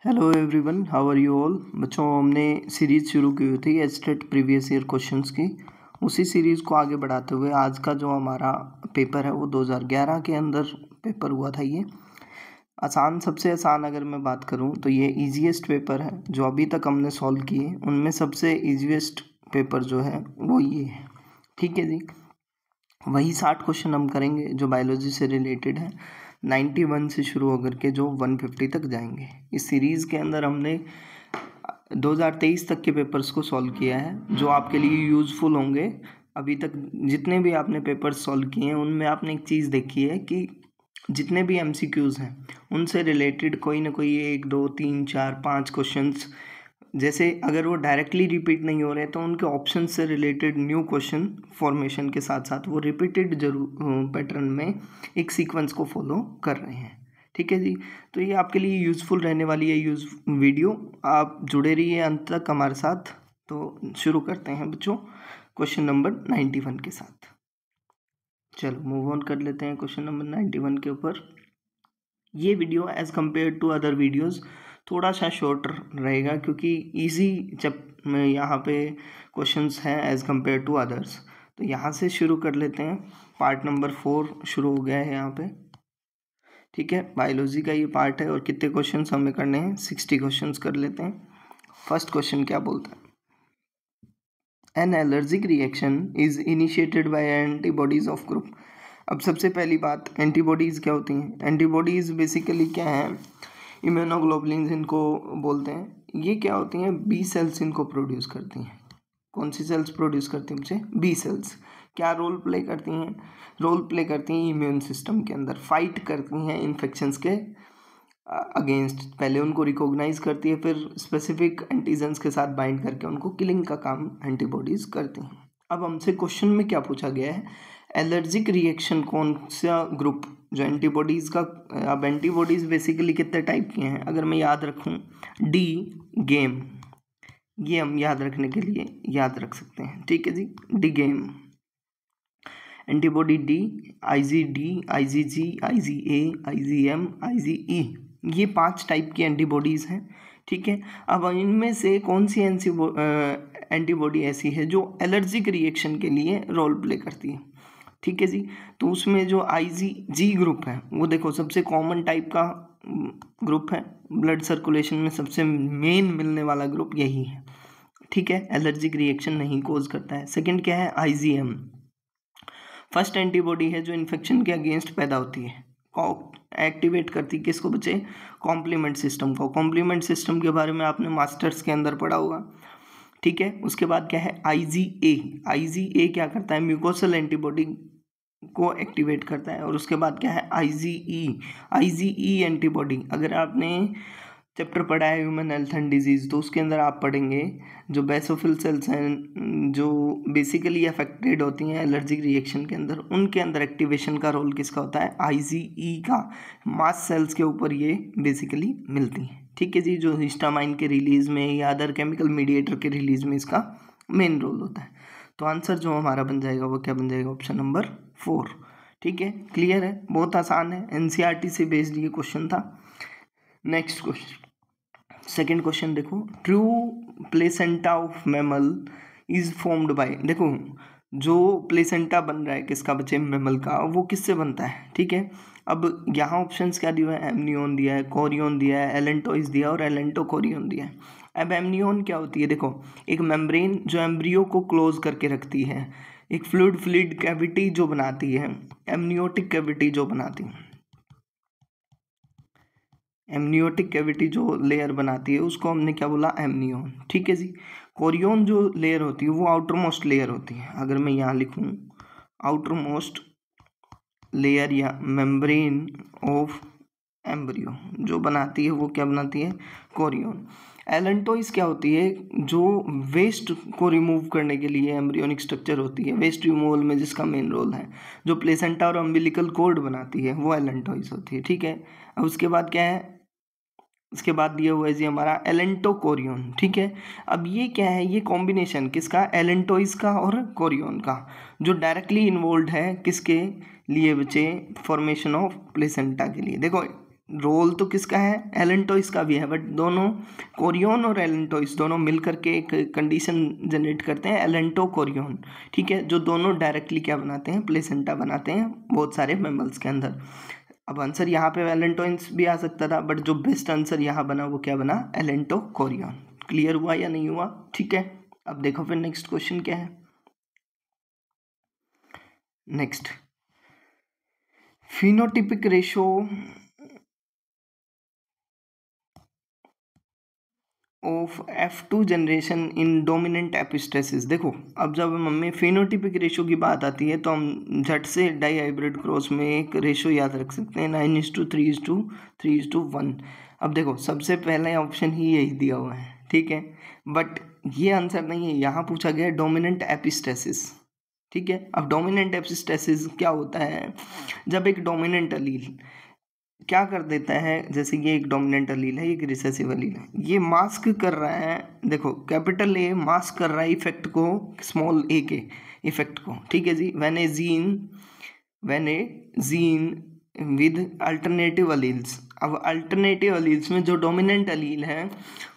Hello everyone, how are you all. बच्चों, हमने series शुरू की हुई थी एस्टेट प्रीवियस ईयर क्वेश्चंस की। उसी सीरीज़ को आगे बढ़ाते हुए आज का जो हमारा पेपर है वो 2011 के अंदर पेपर हुआ था। ये सबसे आसान अगर मैं बात करूं तो ये ईजीएस्ट पेपर है जो अभी तक हमने सॉल्व किए। उनमें सबसे ईजीएस्ट पेपर जो है वो ये है। ठीक है जी, वही 60 क्वेश्चन हम करेंगे जो बायोलॉजी से रिलेटेड है। 91 से शुरू होकर के जो 150 तक जाएंगे। इस सीरीज़ के अंदर हमने 2023 तक के पेपर्स को सॉल्व किया है जो आपके लिए यूज़फुल होंगे। अभी तक जितने भी आपने पेपर्स सॉल्व किए हैं उनमें आपने एक चीज़ देखी है कि जितने भी MCQs हैं उनसे रिलेटेड कोई ना कोई 1 2 3 4 5 क्वेश्चंस, जैसे अगर वो डायरेक्टली रिपीट नहीं हो रहे तो उनके ऑप्शन से रिलेटेड न्यू क्वेश्चन फॉर्मेशन के साथ साथ वो रिपीटेड जरूर पैटर्न में एक सीक्वेंस को फॉलो कर रहे हैं। ठीक है जी, तो ये आपके लिए यूज़फुल रहने वाली है वीडियो। आप जुड़े रहिए अंत तक हमारे साथ। तो शुरू करते हैं बच्चों क्वेश्चन नंबर 91 के साथ। चलो मूव ऑन कर लेते हैं क्वेश्चन नंबर 91 के ऊपर। ये video as compare to other videos थोड़ा सा शॉर्ट रहेगा क्योंकि इजी में यहाँ पे क्वेश्चंस हैं एज़ कम्पेयर टू अदर्स। तो यहाँ से शुरू कर लेते हैं। पार्ट नंबर 4 शुरू हो गया है यहाँ पे। ठीक है, बायोलॉजी का ये पार्ट है और कितने क्वेश्चंस हमें करने हैं, 60 क्वेश्चंस कर लेते हैं। फर्स्ट क्वेश्चन क्या बोलता है, an allergic reaction is initiated by antibodies of group. अब सबसे पहली बात, एंटीबॉडीज़ क्या होती हैं। एंटीबॉडीज़ बेसिकली क्या है, इम्यूनोग्लोबुलिन्स इनको बोलते हैं। ये क्या होती हैं, बी सेल्स इनको प्रोड्यूस करती हैं। कौन सी सेल्स प्रोड्यूस करती हैं बच्चे, बी सेल्स। क्या रोल प्ले करती हैं, रोल प्ले करती हैं इम्यून सिस्टम के अंदर, फाइट करती हैं इन्फेक्शंस के अगेंस्ट। पहले उनको रिकॉग्नाइज करती है, फिर स्पेसिफिक एंटीजन्स के साथ बाइंड करके उनको किलिंग का काम एंटीबॉडीज़ करती हैं। अब हमसे क्वेश्चन में क्या पूछा गया है, एलर्जिक रिएक्शन कौन सा ग्रुप जो एंटीबॉडीज़ का। अब एंटीबॉडीज़ बेसिकली कितने टाइप की हैं, अगर मैं याद रखूं, डी गेम, ये हम याद रखने के लिए याद रख सकते हैं। ठीक है जी, D gamma antibody, D, IgD, IgG, IgA, IgM, IgE, ये 5 टाइप की एंटीबॉडीज़ हैं। ठीक है, अब इनमें से कौन सी एंटीबॉडी ऐसी है जो एलर्जिक रिएक्शन के लिए रोल प्ले करती है। ठीक है जी, तो उसमें जो IgG ग्रुप है वो देखो सबसे कॉमन टाइप का ग्रुप है, ब्लड सर्कुलेशन में सबसे मेन मिलने वाला ग्रुप यही है। ठीक है, एलर्जिक रिएक्शन नहीं कोज करता है। सेकंड क्या है, IgM, फर्स्ट एंटीबॉडी है जो इन्फेक्शन के अगेंस्ट पैदा होती है, एक्टिवेट करती है किसको बच्चे, कॉम्प्लीमेंट सिस्टम को। कॉम्प्लीमेंट सिस्टम के बारे में आपने मास्टर्स के अंदर पढ़ा होगा। ठीक है, उसके बाद क्या है, IgA क्या करता है, म्यूकोसल एंटीबॉडी को एक्टिवेट करता है। और उसके बाद क्या है, IgE एंटीबॉडी। अगर आपने चैप्टर पढ़ा है ह्यूमन हेल्थ एंड डिजीज़ तो उसके अंदर आप पढ़ेंगे जो बेसोफिल सेल्स हैं जो बेसिकली अफेक्टेड होती हैं एलर्जिक रिएक्शन के अंदर, उनके अंदर एक्टिवेशन का रोल किसका होता है, IgE का। मास्ट सेल्स के ऊपर ये बेसिकली मिलती हैं। ठीक है जी, जो हिस्टामाइन के रिलीज में या अदर केमिकल मीडिएटर के रिलीज में इसका मेन रोल होता है। तो आंसर जो हमारा बन जाएगा वो क्या बन जाएगा, ऑप्शन नंबर 4। ठीक है, क्लियर है, बहुत आसान है, NCERT से बेस्ड ये क्वेश्चन था। नेक्स्ट क्वेश्चन, सेकेंड क्वेश्चन देखो, true placenta of mammal is formed by. देखो जो प्लेसेंटा बन रहा है किसका बच्चे, मैमल का, वो किससे बनता है। ठीक है, अब यहाँ ऑप्शंस क्या दिया है, एमनियोन दिया है, कोरियोन दिया है, एलेंटोइस दिया है और एलेंटोकोरियोन दिया है। अब एमनियोन क्या होती है, देखो एक मेम्ब्रेन जो एम्ब्रियो को क्लोज करके रखती है, एक फ्लूइड कैविटी जो बनाती है, एमनियोटिक कैविटी जो बनाती है, एमनियोटिक कैविटी जो लेयर बनाती है उसको हमने क्या बोला, एमनियोन। ठीक है जी, कोरियोन जो लेयर होती है वो आउटर मोस्ट लेयर होती है। अगर मैं यहाँ लिखूँ आउटर मोस्ट लेयर या मेम्ब्रेन ऑफ एम्ब्रियो जो बनाती है वो क्या बनाती है, कोरियोन। एलेंटोइस क्या होती है, जो वेस्ट को रिमूव करने के लिए एम्ब्रियोनिक स्ट्रक्चर होती है, वेस्ट रिमूवल में जिसका मेन रोल है, जो प्लेसेंटा और अम्बिलिकल कोर्ड बनाती है वो एलेंटोइस होती है। ठीक है, अब उसके बाद क्या है, इसके बाद दिया हुआ है जी हमारा एलेंटोकोरियोन। ठीक है, अब ये क्या है, ये कॉम्बिनेशन किसका, एलेंटोइस का और कोरियोन का, जो डायरेक्टली इन्वॉल्व है किसके लिए बच्चे, फॉर्मेशन ऑफ प्लेसेंटा के लिए। देखो रोल तो किसका है, एलेंटोइस का भी है, बट दोनों कोरियोन और एलेंटोइस दोनों मिलकर के एक कंडीशन जनरेट करते हैं एलेंटो कोरियोन, ठीक है, जो दोनों डायरेक्टली क्या बनाते हैं, प्लेसेंटा बनाते हैं बहुत सारे मैमल्स के अंदर। अब आंसर यहाँ पे एलेंटोइस भी आ सकता था, बट जो बेस्ट आंसर यहाँ बना वो क्या बना, एलेंटो कोरियोन। क्लियर हुआ या नहीं हुआ, ठीक है। अब देखो फिर नेक्स्ट क्वेश्चन क्या है। Next, phenotypic ratio of F2 generation in dominant epistasis. देखो अब जब मम्मी फिनोटिपिक रेशो की बात आती है तो हम झट से डाई हाइब्रिड क्रॉस में एक रेशो याद रख सकते हैं 9:3:3:1। अब देखो सबसे पहले ऑप्शन ही यही दिया हुआ है, ठीक है, बट ये आंसर नहीं है, यहाँ पूछा गया है डोमिनेंट एपिस्टेसिस, ठीक है। अब डोमिनेंट एपिस्टेसिस क्या होता है, जब एक डोमिनेंट अलील क्या कर देता है, जैसे ये एक डोमिनेंट अलील है, एक रिसेसिव अलील है, ये मास्क कर रहा है, देखो कैपिटल ए मास्क कर रहा है इफेक्ट को स्मॉल ए के इफेक्ट को, ठीक है जी। When a gene with alternative alleles, अब अल्टरनेटिव अलील्स में जो डोमिनेंट अलील है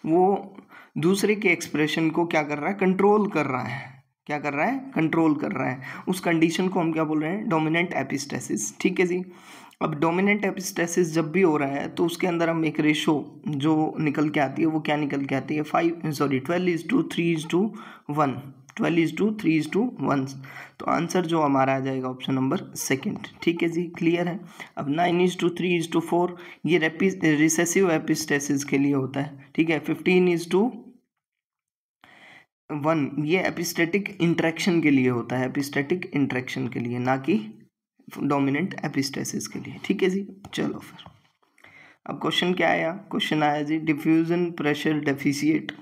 वो दूसरे के एक्सप्रेशन को क्या कर रहा है, कंट्रोल कर रहा है, क्या कर रहा है, कंट्रोल कर रहा है, उस कंडीशन को हम क्या बोल रहे हैं, डोमिनेंट एपिस्टेसिस, ठीक है जी। अब डोमिनेंट एपिस्टेसिस जब भी हो रहा है तो उसके अंदर हम एक रेशो जो निकल के आती है वो क्या निकल के आती है, 12:3:1, 12:3:1, तो आंसर जो हमारा आ जाएगा ऑप्शन नंबर सेकंड, ठीक है जी। क्लियर है। अब 9:3:4 ये रिसेसिव एपिस्टेसिस के लिए होता है, ठीक है। 15:1 ये एपिस्टेटिक इंटरेक्शन के लिए होता है, एपिस्टेटिक इंटरेक्शन के लिए, ना कि डोमिनेंट एपिस्टेसिस के लिए, ठीक है जी। चलो फिर अब क्वेश्चन क्या आया, क्वेश्चन आया जी डिफ्यूजन प्रेशर डेफिशिएट।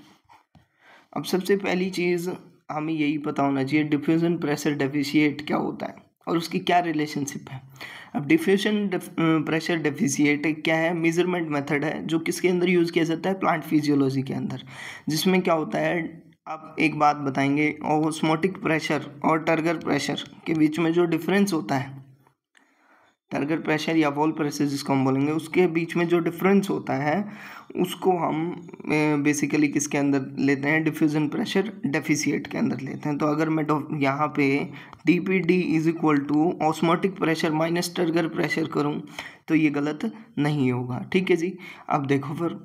अब सबसे पहली चीज़ हमें यही पता होना चाहिए डिफ्यूजन प्रेशर डेफिशिएट क्या होता है और उसकी क्या रिलेशनशिप है। अब डिफ्यूजन प्रेशर डेफिशिएट क्या है, मेजरमेंट मेथड है जो किसके अंदर यूज़ किया जाता है, प्लांट फिजियोलॉजी के अंदर, जिसमें क्या होता है, आप एक बात बताएंगे, ऑस्मोटिक प्रेशर और टर्गर प्रेशर के बीच में जो डिफरेंस होता है, टर्गर प्रेशर या वॉल प्रेशर जिसको हम बोलेंगे, उसके बीच में जो डिफरेंस होता है उसको हम बेसिकली किसके अंदर लेते हैं, डिफ्यूजन प्रेशर डेफिशिएट के अंदर लेते हैं। तो अगर मैं यहाँ पे DPD is equal to osmotic pressure minus turgor pressure करूँ तो ये गलत नहीं होगा, ठीक है जी। अब देखो फिर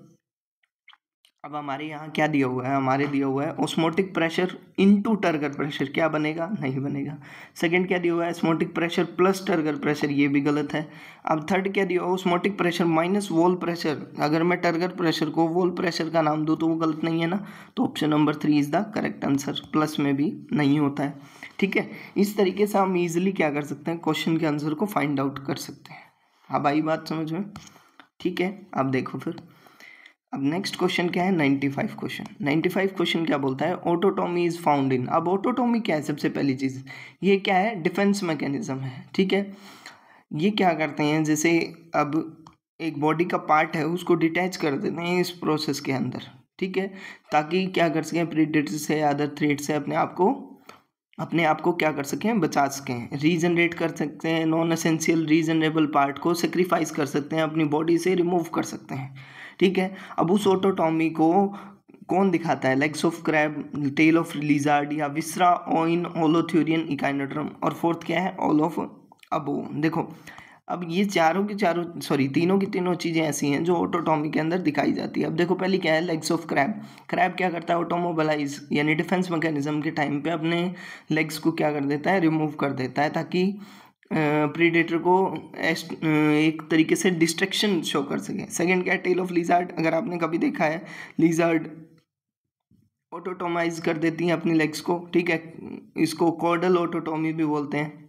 अब हमारे यहाँ क्या दिया हुआ है, हमारे दिया हुआ है osmotic pressure into turgor pressure, क्या बनेगा, नहीं बनेगा। सेकंड क्या दिया हुआ है, osmotic pressure plus turgor pressure, ये भी गलत है। अब थर्ड क्या दिया हुआ, osmotic pressure minus wall pressure, अगर मैं टर्गर प्रेशर को वॉल प्रेशर का नाम दूँ तो वो गलत नहीं है ना, तो option number 3 is the correct answer, plus में भी नहीं होता है, ठीक है। इस तरीके से हम ईजिली क्या कर सकते हैं, क्वेश्चन के आंसर को फाइंड आउट कर सकते हैं। अब आई बात समझ में, ठीक है। अब देखो फिर अब नेक्स्ट क्वेश्चन क्या है, 95 क्वेश्चन। 95 क्वेश्चन क्या बोलता है, ऑटोटोमी इज फाउंड इन। अब ऑटोटोमी क्या है, सबसे पहली चीज़ ये क्या है, डिफेंस मैकेनिज्म है, ठीक है। ये क्या करते हैं, जैसे अब एक बॉडी का पार्ट है उसको डिटैच कर देते हैं इस प्रोसेस के अंदर, ठीक है, ताकि क्या कर सकें, प्रीडेटर से या अदर थ्रेट से अपने आप को क्या कर सकें, बचा सकें, रीजनरेट कर सकते हैं, नॉन एसेंशियल रीजनरेबल पार्ट को सेक्रीफाइस कर सकते हैं, अपनी बॉडी से रिमूव कर सकते हैं, ठीक है। अब उस ऑटोटॉमी को कौन दिखाता है, legs of crab, tail of lizard या विसरा इन होलोथ्यूरियन इकाइनोड्रम, और फोर्थ क्या है, ऑल ऑफ अबो। देखो अब ये तीनों की तीनों चीज़ें ऐसी हैं जो ऑटोटॉमी के अंदर दिखाई जाती है। अब देखो पहली क्या है, लेग्स ऑफ क्रैब। क्रैब क्या करता है, ऑटोमोबाइलाइज यानी डिफेंस मैकेनिज्म के टाइम पे अपने लेग्स को क्या कर देता है, रिमूव कर देता है, ताकि प्रीडेटर को एक तरीके से डिस्ट्रैक्शन शो कर सके। सेकंड क्या है, टेल ऑफ लिजार्ड, अगर आपने कभी देखा है लिजार्ड ऑटोटोमाइज कर देती हैं अपनी लेग्स को, ठीक है, इसको कॉर्डल ऑटोटोमी भी बोलते हैं।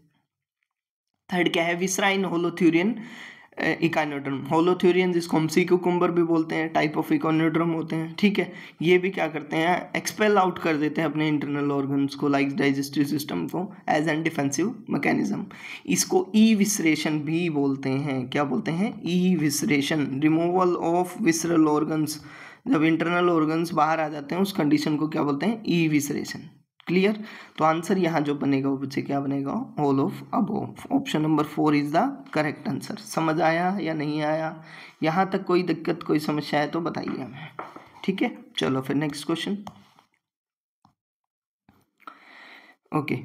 थर्ड क्या है, विसराइन होलोथ्यूरियन इकाइनोड्रम, होलोथ्यूरियन जिसको हम सीक्यूकुम्बर भी बोलते हैं, टाइप ऑफ इकाइनोड्रम होते हैं, ठीक है। ये भी क्या करते हैं, एक्सपेल आउट कर देते हैं अपने इंटरनल ऑर्गन्स को, लाइक डाइजेस्टिव सिस्टम को, एज एन डिफेंसिव मैकेनिज्म। इसको ई विसरेशन भी बोलते हैं, क्या बोलते हैं, ई विसरेशन, रिमूवल ऑफ विसरल ऑर्गन्स, जब इंटरनल ऑर्गन्स बाहर आ जाते हैं उस कंडीशन को क्या बोलते हैं, ई विसरेशन, क्लियर। तो आंसर यहाँ जो बनेगा वो बच्चे क्या बनेगा, all of above. Option number 4 is the correct answer. समझ आया या नहीं आया, यहाँ तक कोई दिक्कत कोई समस्या है तो बताइए हमें, ठीक है। चलो फिर next question. Okay,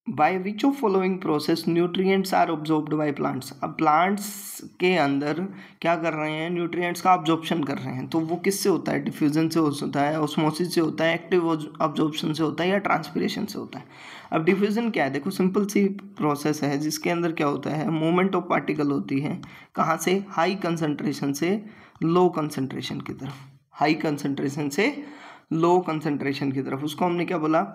by which of following process nutrients are absorbed by plants. अब प्लांट्स के अंदर क्या कर रहे हैं, न्यूट्रिएंट्स का ऑब्जॉर्प्शन कर रहे हैं। तो वो किससे होता है, डिफ्यूजन से होता है, ऑस्मोसिस से होता है, एक्टिव ऑब्जॉर्प्शन से होता है, या ट्रांसपिरेशन से होता है। अब डिफ्यूजन क्या है, देखो सिंपल सी प्रोसेस है जिसके अंदर क्या होता है, मूवमेंट ऑफ पार्टिकल होती है, कहाँ से, हाई कंसंट्रेशन से लो कंसंट्रेशन की तरफ, हाई कंसंट्रेशन से लो कंसंट्रेशन की तरफ, उसको हमने क्या बोला,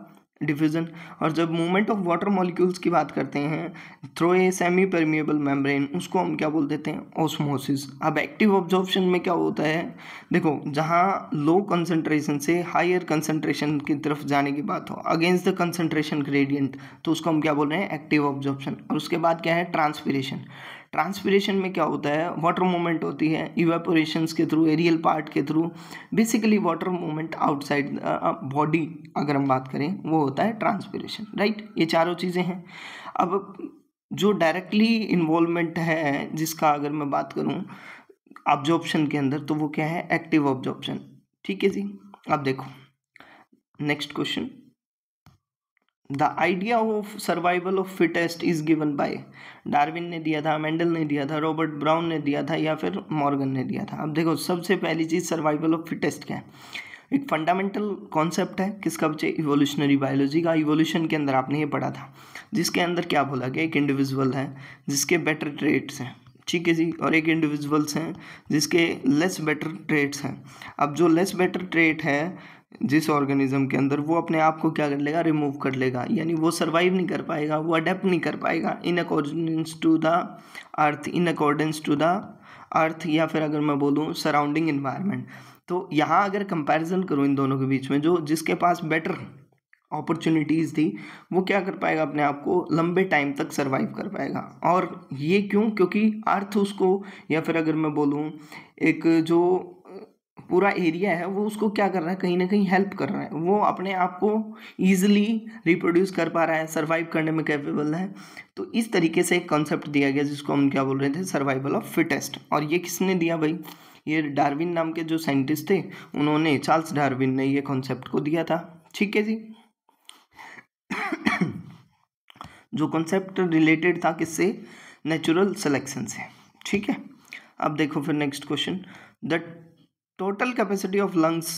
डिफ्यूजन। और जब मूवमेंट ऑफ वाटर मॉलिक्यूल्स की बात करते हैं through a semi permeable membrane, उसको हम क्या बोल देते हैं, ऑस्मोसिस। अब एक्टिव ऑब्जॉर्प्शन में क्या होता है, देखो जहाँ लो कंसंट्रेशन से हायर कंसंट्रेशन की तरफ जाने की बात हो अगेंस्ट द कंसंट्रेशन ग्रेडियंट, तो उसको हम क्या बोल रहे हैं, एक्टिव ऑब्जॉर्प्शन। और उसके बाद क्या है, ट्रांसपिरेशन। ट्रांसपिरेशन में क्या होता है, वाटर मूवमेंट होती है इवेपोरेशंस के थ्रू, एरियल पार्ट के through, basically water movement outside body अगर हम बात करें वो होता है ट्रांसपिरेशन, राइट। ये चारों चीज़ें हैं। अब जो डायरेक्टली इन्वॉल्वमेंट है जिसका अगर मैं बात करूं ऑब्जॉर्प्शन के अंदर, तो वो क्या है, एक्टिव ऑब्जॉर्प्शन, ठीक है जी। अब देखो next question, the idea of survival of fittest is given by, Darwin ने दिया था, मेंडल ने दिया था, रॉबर्ट ब्राउन ने दिया था, या फिर मॉर्गन ने दिया था। अब देखो सबसे पहली चीज़ सर्वाइवल ऑफ फिटेस्ट क्या है, एक फंडामेंटल कॉन्सेप्ट है किसका बच्चे, इवोल्यूशनरी बायोलॉजी का। इवोल्यूशन के अंदर आपने ये पढ़ा था, जिसके अंदर क्या बोला गया, एक इंडिविजुअल है जिसके बेटर ट्रेट्स हैं, ठीक है जी, और एक इंडिविजुअल्स हैं जिसके लेस बेटर ट्रेट्स हैं। अब जो लेस बेटर ट्रेट है जिस ऑर्गेनिज्म के अंदर, वो अपने आप को क्या कर लेगा, रिमूव कर लेगा, यानी वो सर्वाइव नहीं कर पाएगा, वो अडेप्ट नहीं कर पाएगा in accordance to the earth, in accordance to the earth, या फिर अगर मैं बोलूँ सराउंडिंग इन्वायरमेंट। तो यहाँ अगर कंपैरिजन करूँ इन दोनों के बीच में, जो जिसके पास बेटर अपॉर्चुनिटीज़ थी वो क्या कर पाएगा, अपने आप को लंबे टाइम तक सर्वाइव कर पाएगा। और ये क्यों, क्योंकि अर्थ उसको, या फिर अगर मैं बोलूँ एक जो पूरा एरिया है वो उसको क्या कर रहा है, कहीं ना कहीं हेल्प कर रहा है, वो अपने आप को ईजिली रिप्रोड्यूस कर पा रहा है, सर्वाइव करने में कैपेबल है। तो इस तरीके से एक कॉन्सेप्ट दिया गया जिसको हम क्या बोल रहे थे, सर्वाइवल ऑफ फिटेस्ट। और ये किसने दिया भाई, ये डार्विन नाम के जो साइंटिस्ट थे उन्होंने, चार्ल्स डार्विन ने ये कॉन्सेप्ट को दिया था, ठीक है जी। जो कॉन्सेप्ट रिलेटेड था किससे, नेचुरल सिलेक्शन से, ठीक है। अब देखो फिर next question, the total capacity of lungs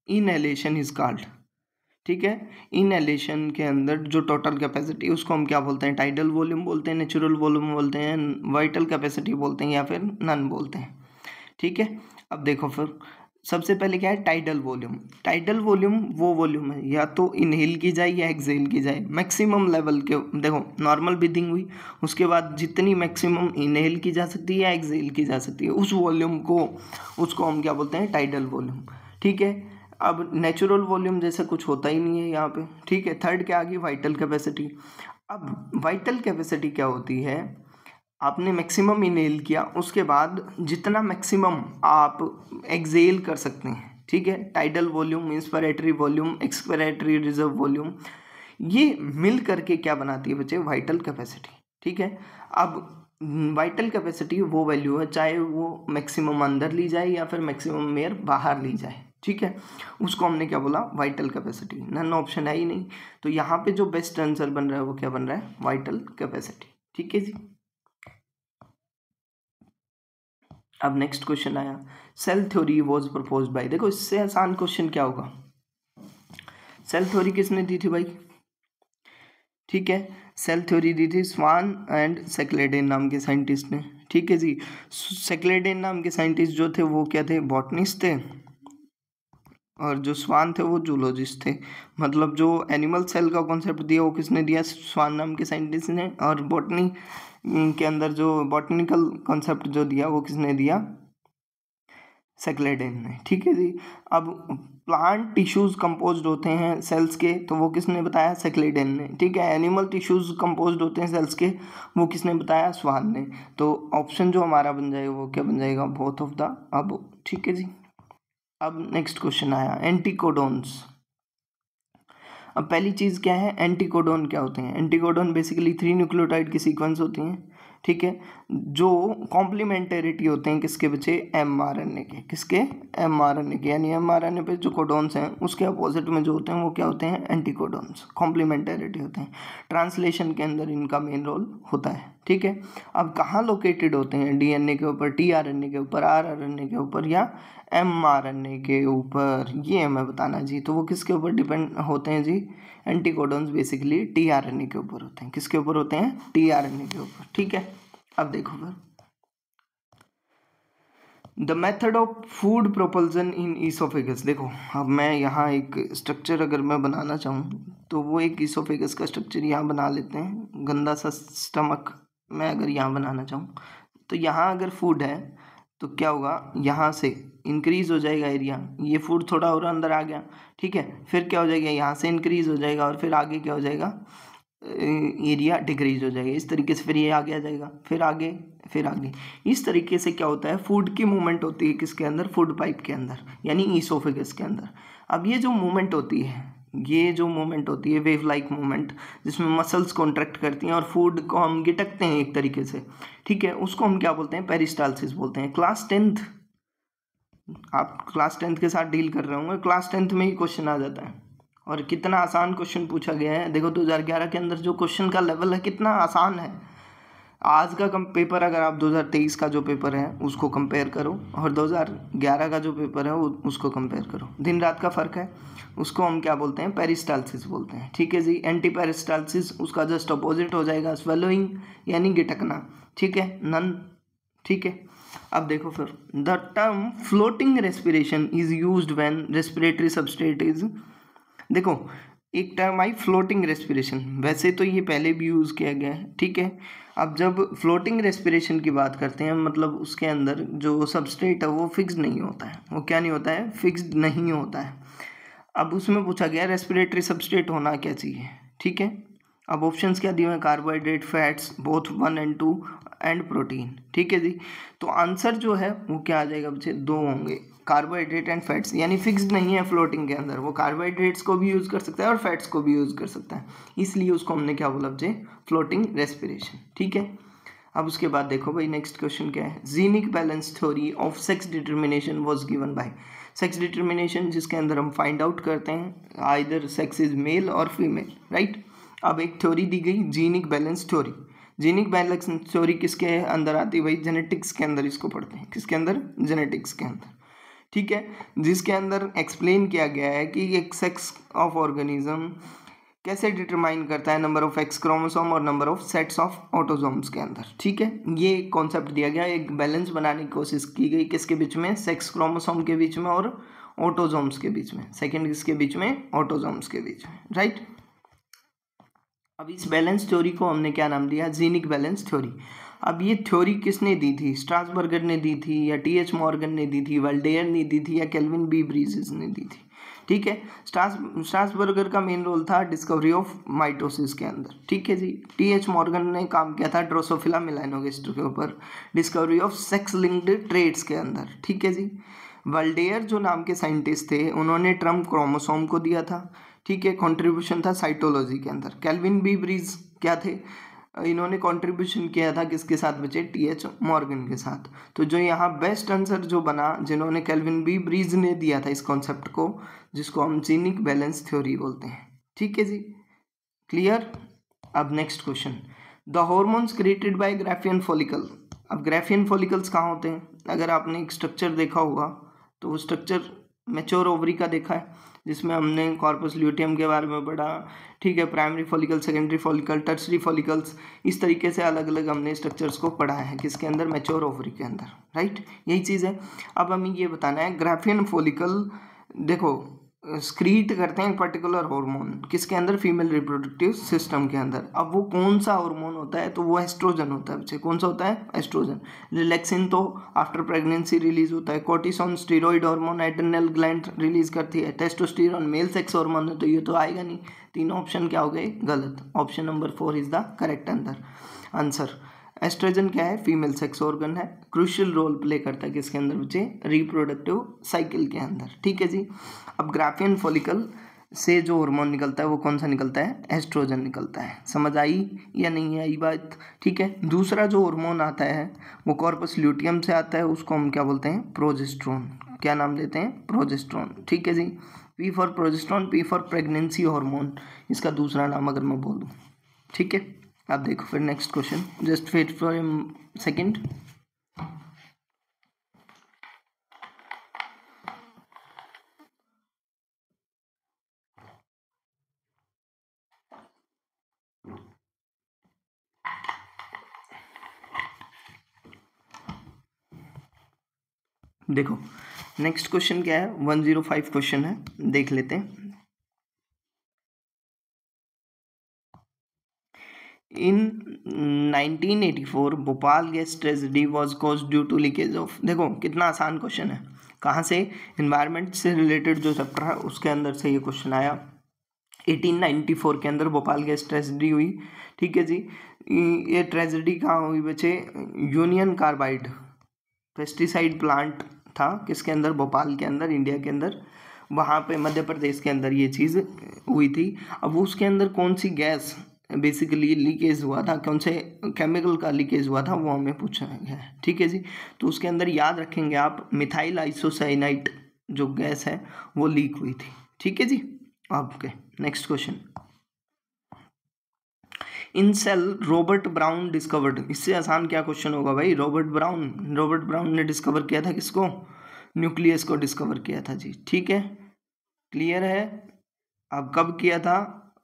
inhalation is called, ठीक है। इनहेलेशन के अंदर जो टोटल कैपेसिटी उसको हम क्या बोलते हैं, टाइडल वॉल्यूम बोलते हैं, नेचुरल वॉल्यूम बोलते हैं, वाइटल कैपेसिटी बोलते हैं, या फिर नन बोलते हैं, ठीक है। अब देखो फिर सबसे पहले क्या है, टाइडल वॉल्यूम। टाइडल वॉल्यूम वो वॉल्यूम है या तो इनहेल की जाए या एक्सहेल की जाए, मैक्सिमम लेवल के, देखो नॉर्मल ब्रीदिंग हुई, उसके बाद जितनी मैक्सिमम इनहेल की जा सकती है या एक्सहेल की जा सकती है उस वॉल्यूम को, उसको हम क्या बोलते हैं, टाइडल वॉल्यूम, ठीक है। अब नेचुरल वॉल्यूम जैसा कुछ होता ही नहीं है यहाँ पे, ठीक है। थर्ड क्या आ गई, वाइटल कैपेसिटी। अब वाइटल कैपेसिटी क्या होती है, आपने मैक्सिमम इनहेल किया उसके बाद जितना मैक्सिमम आप एक्सहेल कर सकते हैं, ठीक है। Tidal volume, inspiratory volume, expiratory reserve volume, ये मिल करके क्या बनाती है बच्चे, वाइटल कैपेसिटी, ठीक है। अब वाइटल कैपेसिटी वो वैल्यू है चाहे वो मैक्सिमम अंदर ली जाए या फिर मैक्सिमम एयर बाहर ली जाए, ठीक है, उसको हमने क्या बोला, वाइटल कैपेसिटी। नन ऑप्शन है ही नहीं, तो यहाँ पे जो बेस्ट आंसर बन रहा है वो क्या बन रहा है, वाइटल कैपेसिटी, ठीक है जी। अब नेक्स्ट क्वेश्चन आया, cell theory was proposed by, देखो इससे आसान क्वेश्चन क्या होगा, सेल थ्योरी किसने दी थी भाई, ठीक है। सेल थ्योरी दी थी स्वान एंड सेक्लेडेन नाम के साइंटिस्ट ने, ठीक है जी। सेक्लेडेन नाम के साइंटिस्ट जो थे वो क्या थे, बॉटनिस्ट थे, और जो स्वान थे वो जूलॉजिस्ट थे। मतलब जो एनिमल सेल का कॉन्सेप्ट दिया वो किसने दिया, स्वान नाम के साइंटिस्ट ने, और बॉटनी के अंदर जो बॉटनिकल कॉन्सेप्ट जो दिया वो किसने दिया, सेक्लेडेन ने, ठीक है जी। अब प्लांट टिश्यूज कंपोज्ड होते हैं सेल्स के, तो वो किसने बताया, सेक्लेडेन ने, ठीक है। एनिमल टिश्यूज कंपोज्ड होते हैं सेल्स के, वो किसने बताया, स्वान ने। तो ऑप्शन जो हमारा बन जाएगा वो क्या बन जाएगा, बोथ ऑफ द अब, ठीक है जी। अब नेक्स्ट क्वेश्चन आया, एंटीकोडोन्स। अब पहली चीज़ क्या है, एंटीकोडोन क्या होते हैं। एंटीकोडोन बेसिकली 3 न्यूक्लियोटाइड की सीक्वेंस होती हैं, ठीक है, जो कॉम्प्लीमेंटेरिटी होते हैं किसके बच्चे, mRNA के, किसके, mRNA के, यानी mRNA पे जो कोडोन्स हैं उसके अपोजिट में जो होते हैं वो क्या होते हैं, एंटीकोडोन्स, कॉम्प्लीमेंटेरिटी होते हैं। ट्रांसलेशन के अंदर इनका मेन रोल होता है, ठीक है। अब कहाँ लोकेटेड होते हैं, डीएनए के ऊपर, टीआरएनए के ऊपर, आरआरएनए के ऊपर या mRNA के ऊपर, ये हमें बताना जी। तो वो किसके ऊपर डिपेंड होते हैं जी, एंटीकोडोन्स बेसिकली टीआरएनए के ऊपर होते हैं। किसके ऊपर होते हैं, टीआरएनए के ऊपर, ठीक है। अब देखो फिर the method of food propulsion in oesophagus. देखो अब मैं यहाँ एक स्ट्रक्चर अगर मैं बनाना चाहूँ तो वो एक ईसोफेगस का स्ट्रक्चर यहाँ बना लेते हैं, गंदा सा स्टमक मैं अगर यहाँ बनाना चाहूँ तो यहाँ अगर फूड है तो क्या होगा, यहाँ से इंक्रीज हो जाएगा एरिया, ये फूड थोड़ा और अंदर आ गया, ठीक है, फिर क्या हो जाएगा, यहाँ से इंक्रीज हो जाएगा और फिर आगे क्या हो जाएगा, एरिया डिक्रीज हो जाएगा। इस तरीके से फिर ये आगे आ जाएगा, फिर आगे, फिर आगे। इस तरीके से क्या होता है, फूड की मूवमेंट होती है किसके अंदर, फूड पाइप के अंदर, यानी ईसोफेगस के अंदर। अब ये जो मूवमेंट होती है, ये जो मूवमेंट होती है वेव लाइक मूवमेंट, जिसमें मसल्स कॉन्ट्रैक्ट करती हैं और फूड को हम गिटकते हैं एक तरीके से, ठीक है, उसको हम क्या बोलते हैं, पेरिस्टाल्सिस बोलते हैं। क्लास 10th, आप क्लास 10th के साथ डील कर रहे होंगे, क्लास 10th में ही क्वेश्चन आ जाता है और कितना आसान क्वेश्चन पूछा गया है। देखो 2011 के अंदर जो क्वेश्चन का लेवल है कितना आसान है। आज का पेपर अगर आप 2023 का जो पेपर है उसको कंपेयर करो और 2011 का जो पेपर है उसको कंपेयर करो, दिन रात का फ़र्क है। उसको हम क्या बोलते हैं, पेरिस्टाल्सिस बोलते हैं, ठीक है जी। एंटी पेरिस्टाल्सिस उसका जस्ट अपोजिट हो जाएगा, स्वेलोइंग यानी गिटकना, ठीक है, नन, ठीक है। अब देखो फिर the term floating respiration is used when respiratory substrate is, देखो एक टर्म आई फ्लोटिंग रेस्पिरेशन, वैसे तो ये पहले भी यूज़ किया गया है, ठीक है। अब जब फ्लोटिंग रेस्पिरेशन की बात करते हैं मतलब उसके अंदर जो सबस्ट्रेट है वो फिक्स्ड नहीं होता है, वो क्या नहीं होता है, फिक्स्ड नहीं होता है। अब उसमें पूछा गया रेस्पिरेटरी सबस्ट्रेट होना क्या चाहिए, ठीक है। अब ऑप्शंस क्या दिए हैं, carbohydrate, fats both 1 and 2 and protein, ठीक है जी। तो आंसर जो है वो क्या आ जाएगा बच्चे, 2 होंगे, कार्बोहाइड्रेट एंड फैट्स, यानी फिक्स्ड नहीं है फ्लोटिंग के अंदर, वो कार्बोहाइड्रेट्स को भी यूज़ कर सकता है और फैट्स को भी यूज़ कर सकता है, इसलिए उसको हमने क्या बोला बच्चे, फ्लोटिंग रेस्पिरेशन, ठीक है। अब उसके बाद देखो भाई नेक्स्ट क्वेश्चन क्या है, genic balance theory of sex determination was given by, sex determination जिसके अंदर हम फाइंड आउट करते हैं आइदर सेक्स इज मेल और फीमेल, राइट। अब एक थ्योरी दी गई genic balance theory, genic balance theory किसके अंदर आती है भाई, जेनेटिक्स के अंदर इसको पढ़ते हैं, किसके अंदर, जेनेटिक्स के अंदर, ठीक है, जिसके अंदर एक्सप्लेन किया गया है कि एक सेक्स ऑफ ऑर्गेनिज्म कैसे डिटरमाइन करता है, नंबर ऑफ एक्स क्रोमोसोम और number of sets of autosomes के अंदर, ठीक है। ये कॉन्सेप्ट दिया गया, एक बैलेंस बनाने की कोशिश की गई किसके बीच में, सेक्स क्रोमोसोम के बीच में और ऑटोजोम्स के बीच में, सेकेंड किसके बीच में, ऑटोजोम्स के बीच में, राइट। अब इस बैलेंस थ्योरी को हमने क्या नाम दिया, जीनिक बैलेंस थ्योरी। अब ये थ्योरी किसने दी थी, स्ट्रासबर्गर ने दी थी या टीएच मॉर्गन ने दी थी, वाल्डेयर ने दी थी या केल्विन बी ब्रीजेस ने दी थी, ठीक है। स्ट्रासबर्गर का मेन रोल था डिस्कवरी ऑफ माइटोसिस के अंदर, ठीक है जी। टीएच मॉर्गन ने काम किया था ड्रोसोफिला मेलानोगास्टर के ऊपर, discovery of sex linked traits के अंदर, ठीक है जी। वाल्डेयर जो नाम के साइंटिस्ट थे उन्होंने टर्म क्रोमोसोम को दिया था, ठीक है, कंट्रीब्यूशन था साइटोलॉजी के अंदर। केल्विन बी ब्रीज क्या थे, इन्होंने कंट्रीब्यूशन किया था किसके साथ बचे, टीएच मॉर्गन के साथ। तो जो यहाँ बेस्ट आंसर जो बना, जिन्होंने केल्विन बी ब्रीज ने दिया था इस कॉन्सेप्ट को, जिसको हम जीनिक बैलेंस थ्योरी बोलते हैं, ठीक है जी, क्लियर। अब next question, the hormones created by Graafian follicle. अब ग्राफियन फॉलिकल्स कहाँ होते हैं, अगर आपने एक स्ट्रक्चर देखा होगा तो वो स्ट्रक्चर मैच्योर ओवरी का देखा है, जिसमें हमने कॉर्पस ल्यूटियम के बारे में पढ़ा, ठीक है, primary follicle, secondary follicle, tertiary follicles, इस तरीके से अलग अलग हमने स्ट्रक्चर्स को पढ़ा है किसके अंदर, मैच्योर ओवरी के अंदर, राइट, यही चीज़ है। अब हमें ये बताना है ग्राफियन फॉलिकल, देखो स्क्रीट करते हैं एक पर्टिकुलर हार्मोन किसके अंदर, फीमेल रिप्रोडक्टिव सिस्टम के अंदर। अब वो कौन सा हार्मोन होता है, तो वो एस्ट्रोजन होता है बच्चे, कौन सा होता है, एस्ट्रोजन। रिलैक्सिन तो आफ्टर प्रेगनेंसी रिलीज होता है, cortisone steroid hormone adrenal gland release करती है, टेस्टोस्टेरोन मेल सेक्स हार्मोन है, तो ये तो आएगा नहीं, तीनों ऑप्शन क्या हो गए, गलत। Option number 4 is the correct answer. Estrogen क्या है, फीमेल सेक्स ऑर्गन है, क्रूशियल रोल प्ले करता है किसके अंदर बच्चे, रिप्रोडक्टिव साइकिल के अंदर, ठीक है जी। अब ग्राफियन फॉलिकल से जो हार्मोन निकलता है वो कौन सा निकलता है, एस्ट्रोजन निकलता है। समझ आई या नहीं आई बात, ठीक है। दूसरा जो हार्मोन आता है वो कॉर्पस ल्यूटियम से आता है, उसको हम क्या बोलते हैं, प्रोजेस्टेरोन। क्या नाम देते हैं, प्रोजेस्टेरोन, ठीक है जी। P for progesterone, P for pregnancy hormone, इसका दूसरा नाम अगर मैं बोल दूँ, ठीक है। अब देखो फिर next question, just wait for a second. देखो नेक्स्ट क्वेश्चन क्या है, 105 क्वेश्चन है, देख लेते हैं। In 1984 Bhopal gas tragedy was cause due to leakage of, देखो कितना आसान क्वेश्चन है, कहाँ से, इन्वायरमेंट से रिलेटेड जो चैप्टर है उसके अंदर से ये क्वेश्चन आया। 1894 के अंदर भोपाल गैस ट्रेजेडी हुई, ठीक है जी। ये ट्रेजेडी कहाँ हुई बच्चे, यूनियन कार्बाइड पेस्टिसाइड प्लांट था, किसके अंदर, भोपाल के अंदर, इंडिया के अंदर, वहाँ पे मध्य प्रदेश के अंदर ये चीज़ हुई थी। अब उसके अंदर कौन सी गैस बेसिकली लीकेज हुआ था, कौन से केमिकल का लीकेज हुआ था, वो हमें पूछा गया है, ठीक है जी। तो उसके अंदर याद रखेंगे आप, मिथाइल आइसोसाइनाइट जो गैस है वो लीक हुई थी, ठीक है जी। ओके नेक्स्ट क्वेश्चन, इन सेल रॉबर्ट ब्राउन डिस्कवर्ड, इससे आसान क्या क्वेश्चन होगा भाई, रॉबर्ट ब्राउन ने डिस्कवर किया था किसको, न्यूक्लियस को डिस्कवर किया था जी, ठीक है, क्लियर है। अब कब किया था,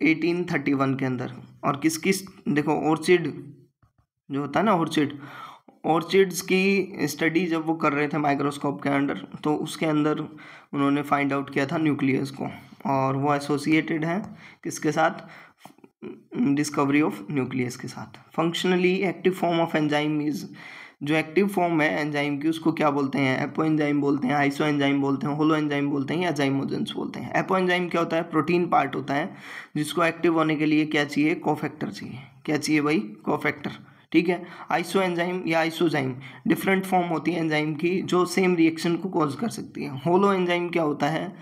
1831 के अंदर। और किस देखो ऑर्चिड जो होता है ना, ऑर्चिड्स की स्टडी जब वो कर रहे थे माइक्रोस्कोप के अंडर, तो उसके अंदर उन्होंने फाइंड आउट किया था न्यूक्लियस को, और वो एसोसिएटेड है किसके साथ, डिस्कवरी ऑफ न्यूक्लियस के साथ। Functionally active form of enzyme is, जो एक्टिव फॉर्म है एंजाइम की उसको क्या बोलते हैं, एपो एंजाइम बोलते हैं, आइसो एंजाइम बोलते हैं, होलो एंजाइम बोलते हैं, या जाइमोजेंस बोलते हैं। एपो एंजाइम क्या होता है, प्रोटीन पार्ट होता है जिसको एक्टिव होने के लिए क्या चाहिए, कोफैक्टर चाहिए। क्या चाहिए भाई, कोफैक्टर, ठीक है। आइसो एंजाइम या आइसोजाइम डिफरेंट फॉर्म होती है एंजाइम की जो सेम रिएक्शन को कॉज कर सकती है। होलो एंजाइम क्या होता है,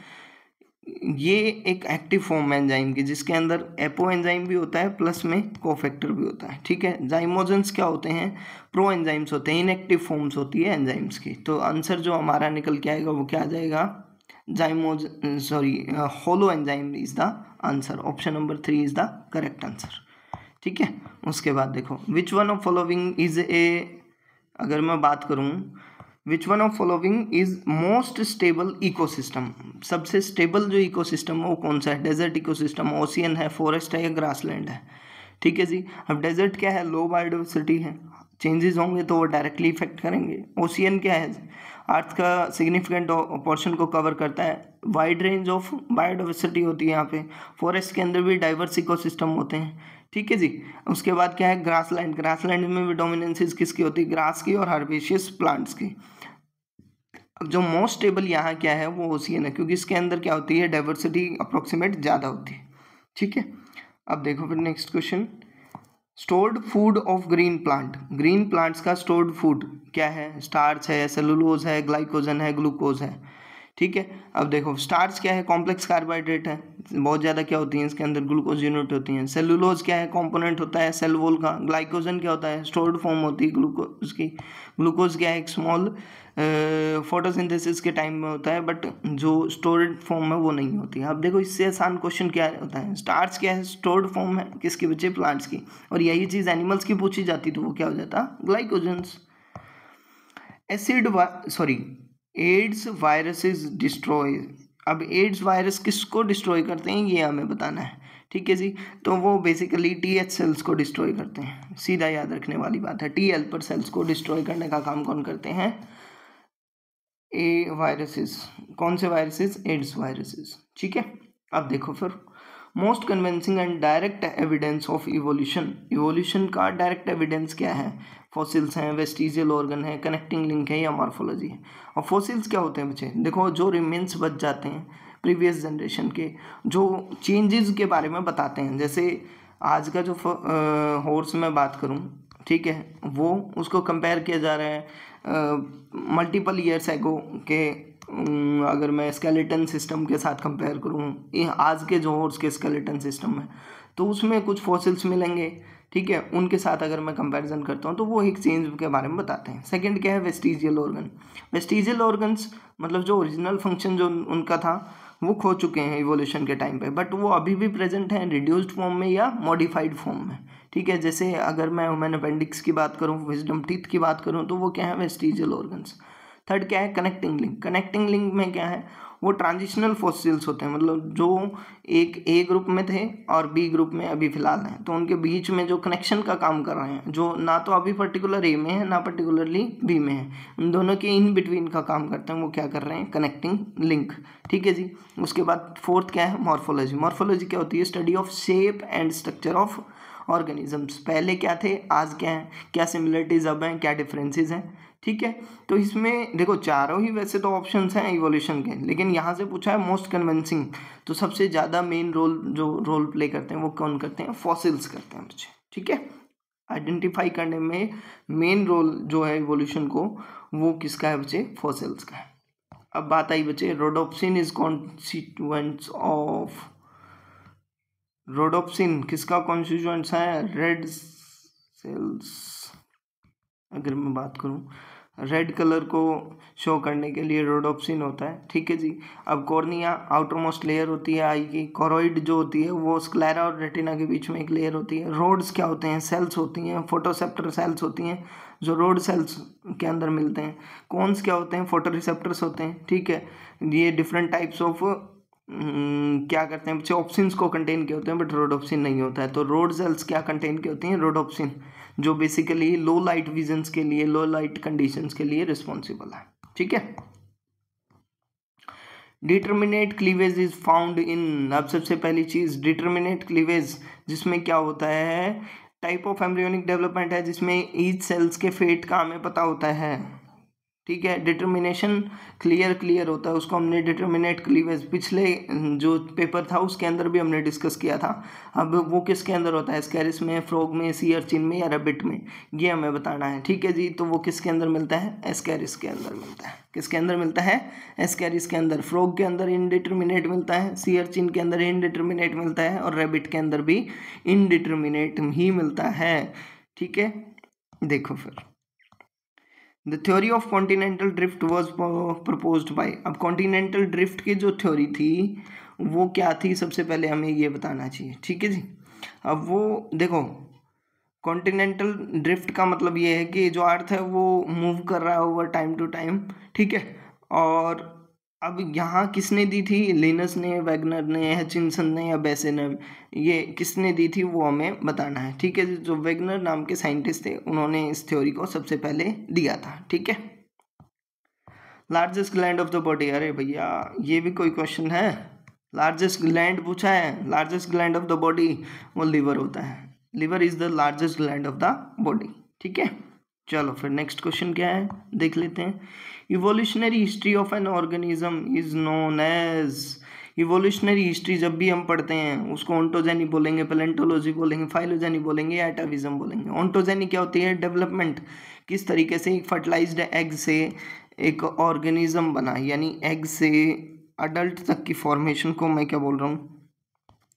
ये एक एक्टिव फॉर्म है एंजाइम की जिसके अंदर एपो एंजाइम भी होता है प्लस में कोफैक्टर भी होता है, ठीक है। जाइमोजेंस क्या होते हैं, प्रो एंजाइम्स होते हैं, इनएक्टिव फॉर्म्स होती है एंजाइम्स की। तो आंसर जो हमारा निकल के आएगा वो क्या आ जाएगा, holo enzyme is the answer, option number 3 is the correct answer, ठीक है। उसके बाद देखो, which one of following is a, अगर मैं बात करूं, which one of following is most stable ecosystem, सबसे स्टेबल जो इकोसिस्टम है वो कौन सा है, डेजर्ट इकोसिस्टम, ओशियन है, फॉरेस्ट है, या ग्रासलैंड है, ठीक है जी। अब डेजर्ट क्या है, लो बायोडाइवर्सिटी है, चेंजेस होंगे तो वो डायरेक्टली इफेक्ट करेंगे। ओशियन क्या है, अर्थ का सिग्निफिकेंट पोर्शन को कवर करता है, वाइड रेंज ऑफ बायोडाइवर्सिटी होती है यहाँ पे। फॉरेस्ट के अंदर भी डाइवर्स इकोसिस्टम होते हैं, ठीक है जी। उसके बाद क्या है, ग्रासलैंड में भी डोमिनेंसेस किसकी होती है, ग्रास की और हर्बेशियस प्लांट्स की। अब जो मोस्ट स्टेबल यहाँ क्या है वो ओशियन है, क्योंकि इसके अंदर क्या होती है, डाइवर्सिटी अप्रोक्सीमेट ज़्यादा होती है, ठीक है। अब देखो फिर next question, stored food of green plant, green plants का स्टोर्ड फूड क्या है, स्टार्च है, सेलुलोज है, ग्लाइकोजन है, ग्लूकोज है, ठीक है। अब देखो स्टार्च क्या है, कॉम्प्लेक्स कार्बोहाइड्रेट है, बहुत ज़्यादा क्या होती है इसके अंदर, ग्लूकोज यूनिट होती हैं। सेलुलोज क्या है, कंपोनेंट होता है सेल वॉल का। ग्लाइकोजन क्या होता है, स्टोर्ड फॉर्म होती है ग्लूकोज की। ग्लूकोज क्या है, एक स्मॉल फोटोसिंथेसिस के टाइम में होता है, बट जो स्टोर्ड फॉर्म है वो नहीं होती है। अब देखो इससे आसान क्वेश्चन क्या होता है, स्टार्च क्या है, स्टोर्ड फॉर्म है किसके बच्चे, प्लांट्स की, और यही चीज़ एनिमल्स की पूछी जाती तो वो क्या हो जाता, ग्लाइकोजन्स। एड्स वायरसेस डिस्ट्रॉय, अब एड्स वायरस किसको डिस्ट्रॉय करते हैं ये हमें बताना है, ठीक है जी। तो वो बेसिकली टीएच सेल्स को डिस्ट्रॉय करते हैं, सीधा याद रखने वाली बात है। टी हेल्पर सेल्स को डिस्ट्रॉय करने का काम कौन करते हैं, ए वायरसेस। कौन से वायरसेस, एड्स वायरसेस, ठीक है। अब देखो फिर, most convincing and direct evidence of evolution, evolution का डायरेक्ट एविडेंस क्या है, फॉसिल्स हैं, वेस्टिजियल ऑर्गन है, कनेक्टिंग लिंक है, या मॉर्फोलॉजी है। और फॉसिल्स क्या होते हैं बच्चे, देखो जो रिमेन्स बच जाते हैं प्रीवियस जनरेशन के, जो चेंजेस के बारे में बताते हैं। जैसे आज का जो हॉर्स में बात करूं, ठीक है, वो उसको कंपेयर किया जा रहा है मल्टीपल ईयर्स एगो के अगर मैं स्केलेटन सिस्टम के साथ कंपेयर करूँ आज के जो उसके स्केलेटन सिस्टम है, तो उसमें कुछ फॉसिल्स मिलेंगे, ठीक है। उनके साथ अगर मैं कंपैरिजन करता हूँ तो वो एक चेंज के बारे में बताते हैं। सेकंड क्या है, वेस्टिजियल ऑर्गन। वेस्टिजियल ऑर्गन्स मतलब जो ओरिजिनल फंक्शन जो उनका था वो खो चुके हैं इवोल्यूशन के टाइम पे, बट वो अभी भी प्रेजेंट हैं रिड्यूस्ड फॉर्म में या मॉडिफाइड फॉर्म में, ठीक है। जैसे अगर मैं ह्यूमन अपेंडिक्स की बात करूँ, विजडम टीथ की बात करूँ, तो वो क्या है, वेस्टिजियल ऑर्गन्स। थर्ड क्या है, कनेक्टिंग लिंक। कनेक्टिंग लिंक में क्या है, वो ट्रांजिशनल फॉसिल्स होते हैं, मतलब जो एक ए ग्रुप में थे और बी ग्रुप में अभी फिलहाल हैं, तो उनके बीच में जो कनेक्शन का काम कर रहे हैं, जो ना तो अभी पर्टिकुलर ए में है ना पर्टिकुलरली बी में है, उन दोनों के इन बिटवीन का काम करते हैं, वो क्या कर रहे हैं, कनेक्टिंग लिंक, ठीक है जी। उसके बाद फोर्थ क्या है, मॉर्फोलॉजी। मॉर्फोलॉजी क्या होती है, study of shape and structure of organisms. पहले क्या थे, आज क्या है, क्या सिमिलरिटीज अब हैं, क्या डिफरेंसेस हैं, ठीक है। तो इसमें देखो चारों ही वैसे तो ऑप्शंस हैं इवोल्यूशन के, लेकिन यहाँ से पूछा है मोस्ट कन्विंसिंग, तो सबसे ज़्यादा मेन रोल प्ले करते हैं वो कौन करते हैं, फॉसिल्स करते हैं बच्चे, ठीक है। आइडेंटिफाई करने में मेन रोल जो है इवोल्यूशन को, वो किसका है बच्चे, फॉसिल्स का है। अब बात आई बच्चे, rhodopsin is constituents of, rhodopsin किसका कॉन्स्टिट्यूएंट्स है, रेड सेल्स। अगर मैं बात करूं, रेड कलर को शो करने के लिए रोडोप्सिन होता है, ठीक है जी। अब कॉर्निया आउटर मोस्ट लेयर होती है आई की, कोरोइड जो होती है वो स्क्लेरा और रेटिना के बीच में एक लेयर होती है। रोड्स क्या होते हैं, सेल्स होती हैं, फोटोसेप्टर सेल्स होती हैं जो रोड सेल्स के अंदर मिलते हैं। कोन्स क्या होते हैं, फोटो रिसेप्टर्स होते हैं, ठीक है। ये डिफरेंट टाइप्स ऑफ क्या करते हैं बच्चे, ऑप्सिन्स को कंटेन के होते हैं, बट रोडोप्सिन नहीं होता है। तो रोड सेल्स क्या कंटेन के होती हैं, रोडोप्सिन, जो बेसिकली लो लाइट विजन्स के लिए, लो लाइट कंडीशंस के लिए रिस्पॉन्सिबल है, ठीक है। Determinate cleavage is found in, अब सबसे पहली चीज डिटर्मिनेट क्लीवेज, जिसमें क्या होता है, टाइप ऑफ एम्ब्रियोनिक डेवलपमेंट है जिसमें ईच सेल्स के फेट का हमें पता होता है, ठीक है। डिटर्मिनेशन क्लियर होता है, उसको हमने डिटर्मिनेट क्लीवेज पिछले जो पेपर था उसके अंदर भी हमने डिस्कस किया था। अब वो किसके अंदर होता है, स्कैरिस में, फ्रॉग में, सी अर्चिन में या रैबिट में, ये हमें बताना है, ठीक है जी। तो वो किसके अंदर मिलता है, स्कैरिस के अंदर मिलता है। किसके अंदर मिलता है, स्कैरिस के अंदर। फ्रॉग के अंदर इनडिटर्मिनेट मिलता है, सी अर्चिन के अंदर इनडिटर्मिनेट मिलता है, और रैबिट के अंदर भी इनडिटर्मिनेट ही मिलता है, ठीक है। देखो फिर the theory of continental drift was proposed by, अब कॉन्टिनेंटल ड्रिफ्ट की जो थ्योरी थी वो क्या थी, सबसे पहले हमें ये बताना चाहिए, ठीक है जी। अब वो देखो, कॉन्टिनेंटल ड्रिफ्ट का मतलब ये है कि जो अर्थ है वो मूव कर रहा है ओवर टाइम टू टाइम, ठीक है। और अब यहाँ किसने दी थी, लिनस ने, वैगनर ने, हचिंसन ने या बेसे ने, ये किसने दी थी वो हमें बताना है, ठीक है। जो वैगनर नाम के साइंटिस्ट थे उन्होंने इस थ्योरी को सबसे पहले दिया था, ठीक है। Largest gland of the body, अरे भैया ये भी कोई क्वेश्चन है, लार्जेस्ट ग्लैंड पूछा है। Largest gland of the body वो लिवर होता है, liver is the largest gland of the body, ठीक है। चलो फिर नेक्स्ट क्वेश्चन क्या है देख लेते हैं। Evolutionary history of an organism is known as, evolutionary history जब भी हम पढ़ते हैं उसको ओंटोजेनी बोलेंगे, पैलेंटोलॉजी बोलेंगे, फाइलोजेनी बोलेंगे या एटाविज्म बोलेंगे। ओंटोजेनी क्या होती है, डेवलपमेंट, किस तरीके से एक फर्टिलाइज्ड एग से एक ऑर्गेनिज्म बना, यानी एग से अडल्ट तक की फॉर्मेशन को मैं क्या बोल रहा हूँ,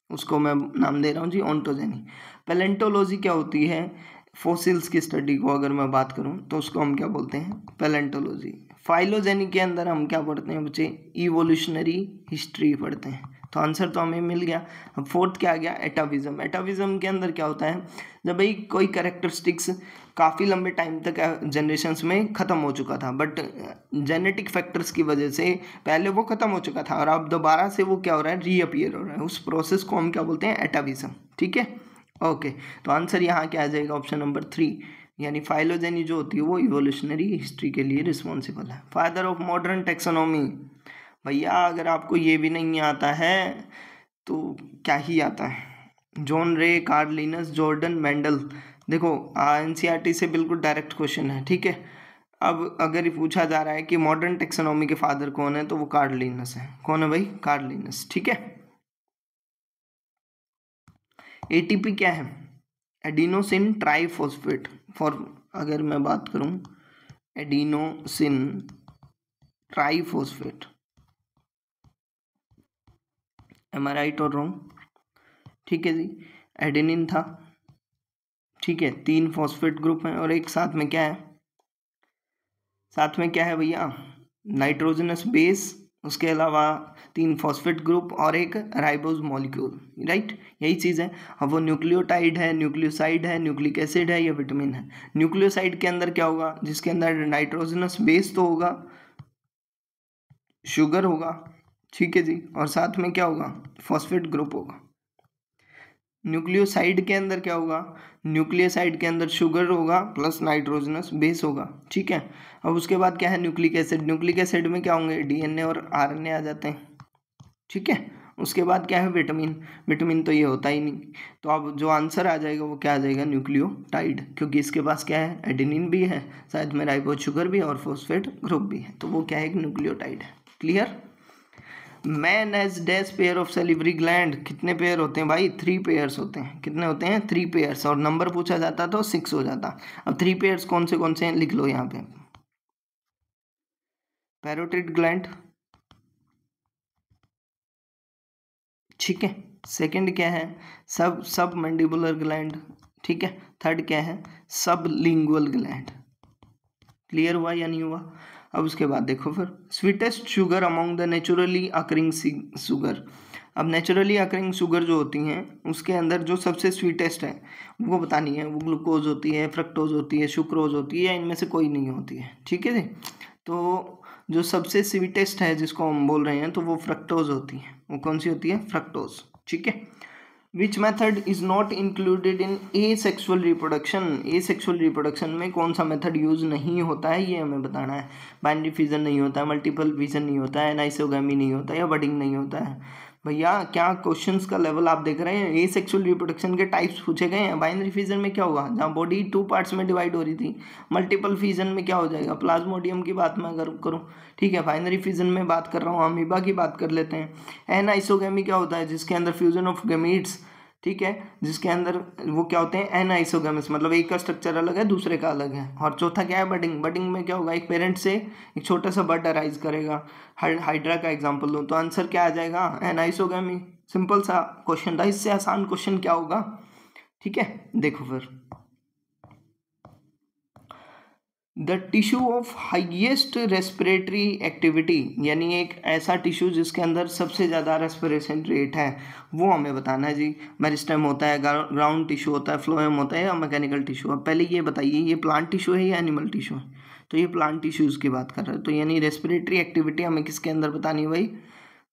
उसको मैं नाम दे रहा हूँ जी ओंटोजेनी। पैलेंटोलॉजी क्या होती है, फोसिल्स की स्टडी को अगर मैं बात करूं तो उसको हम क्या बोलते हैं, पैलेंटोलॉजी। फाइलोजेनी के अंदर हम क्या पढ़ते हैं बच्चे, इवोल्यूशनरी हिस्ट्री पढ़ते हैं। तो आंसर तो हमें मिल गया। अब फोर्थ क्या आ गया, एटाविज्म। एटाविज्म के अंदर क्या होता है, जब भाई कोई कैरेक्टरिस्टिक्स काफ़ी लंबे टाइम तक जनरेशन्स में ख़त्म हो चुका था, बट जेनेटिक फैक्टर्स की वजह से पहले वो ख़त्म हो चुका था और अब दोबारा से वो क्या हो रहा है, रीअपियर हो रहा है, उस प्रोसेस को हम क्या बोलते हैं, एटाविज्म, ठीक है। ओके, तो आंसर यहाँ क्या आ जाएगा, ऑप्शन नंबर 3, यानी फाइलोजेनी जो होती है वो इवोल्यूशनरी हिस्ट्री के लिए रिस्पॉन्सिबल है। फादर ऑफ मॉडर्न टेक्सोनॉमी, भैया अगर आपको ये भी नहीं आता है तो क्या ही आता है, John Ray, Carl Linnaeus, Jordan Mendel. देखो एनसीईआरटी से बिल्कुल डायरेक्ट क्वेश्चन है, ठीक है। अब अगर ये पूछा जा रहा है कि मॉडर्न टेक्सोनॉमी के फादर कौन है, तो वो कार्ल लिनस है। कौन है भाई, कार्ल लिनस, ठीक है। एटीपी क्या है, एडिनोसिन ट्राइफॉस्फेट, फॉर अगर मैं बात करूं एडिनोसिन ट्राइफॉस्फेट। एम आई राइट और रॉन्ग? ठीक है जी, एडेनिन था, ठीक है, 3 फॉस्फेट ग्रुप हैं और एक साथ में क्या है, साथ में क्या है भैया, नाइट्रोजनस बेस, उसके अलावा 3 फॉस्फेट ग्रुप और एक राइबोज मॉलिक्यूल, राइट, यही चीज़ है। अब वो न्यूक्लियोटाइड है, न्यूक्लियोसाइड है, न्यूक्लिक एसिड है या विटामिन है। न्यूक्लियोसाइड के अंदर क्या होगा, जिसके अंदर नाइट्रोजनस बेस तो होगा, शुगर होगा, ठीक है जी, और साथ में क्या होगा, फॉस्फेट ग्रुप होगा। न्यूक्लियोसाइड के अंदर क्या होगा, न्यूक्लियोसाइड के अंदर शुगर होगा प्लस नाइट्रोजनस बेस होगा, ठीक है। अब उसके बाद क्या है, न्यूक्लिक एसिड, न्यूक्लिक एसिड में क्या होंगे, डीएनए और आरएनए आ जाते हैं, ठीक है। उसके बाद क्या है, विटामिन, विटामिन तो ये होता ही नहीं, तो अब जो आंसर आ जाएगा वो क्या आ जाएगा, न्यूक्लियोटाइड, क्योंकि इसके पास क्या है, एडेनिन भी है, शायद में राइबोज शुगर भी है और फॉस्फेट ग्रुप भी है, तो वो क्या है, एक न्यूक्लियोटाइड है। Clear. Man has dash pair of salivary gland, कितने पेयर होते हैं भाई, 3 पेयर्स होते हैं। कितने होते हैं, 3 पेयर्स, और नंबर पूछा जाता तो 6 हो जाता। अब 3 पेयर्स कौन से हैं, लिख लो यहाँ पे। पैरोटिड ग्लैंड, ठीक है। सेकंड क्या है, सब मैंडिबुलर ग्लैंड, ठीक है। थर्ड क्या है, सब लिंगुअल ग्लैंड। क्लियर हुआ या नहीं हुआ? अब उसके बाद देखो फिर, sweetest sugar among the naturally occurring sugar. अब नेचुरली अकरिंग शुगर जो होती हैं उसके अंदर जो सबसे स्वीटेस्ट है वो बतानी है, वो ग्लूकोज होती है, फ्रक्टोज होती है, सुक्रोज होती है, इनमें से कोई नहीं होती है, ठीक है जी। तो जो सबसे स्वीटेस्ट है जिसको हम बोल रहे हैं तो वो फ्रक्टोज होती है। वो कौन सी होती है, फ्रक्टोज, ठीक है। Which method is not included in asexual reproduction, asexual reproduction में कौन सा मेथड यूज नहीं होता है, ये हमें बताना है। बाइनरी फिजन नहीं होता है, मल्टीपल फिजन नहीं होता है, एनाइसोगामी नहीं होता है, या बडिंग नहीं होता है। भैया क्या क्वेश्चंस का लेवल आप देख रहे हैं, एसेक्सुअल रिप्रोडक्शन के टाइप्स पूछे गए हैं। बाइनरी फिजन में क्या होगा, जहाँ बॉडी 2 पार्ट्स में डिवाइड हो रही थी। मल्टीपल फिजन में क्या हो जाएगा, प्लाज्मोडियम की बात मैं अगर करूँ, ठीक है। बाइनरी फिजन में बात कर रहा हूँ, अमीबा की बात कर लेते हैं। एनाइसोगामी क्या होता है, जिसके अंदर फ्यूजन ऑफ गैमीट्स, ठीक है, जिसके अंदर वो क्या होते हैं, एनाइसोगेमस, मतलब एक का स्ट्रक्चर अलग है दूसरे का अलग है। और चौथा क्या है, बडिंग, बडिंग में क्या होगा, एक पेरेंट से एक छोटा सा बड अराइज करेगा। हाइड्रा का एग्जांपल दूं तो आंसर क्या आ जाएगा, एनाइसोगेमी। सिंपल सा क्वेश्चन था, इससे आसान क्वेश्चन क्या होगा, ठीक है। देखो फिर, the tissue of highest respiratory activity, यानी एक ऐसा टिश्यू जिसके अंदर सबसे ज़्यादा रेस्पिरेशन रेट है, वो हमें बताना है जी। मेरिस्टेम होता है, ग्राउंड टिश्यू होता है, फ्लोएम होता है, या मैकेनिकल टिश्यू। अब पहले ये बताइए, ये प्लांट टिश्यू है या एनिमल टिश्यू है? तो ये प्लांट टिश्यूज़ की बात कर रहे हैं, तो यानी रेस्पिरेटरी एक्टिविटी हमें किसके अंदर बतानी है भाई,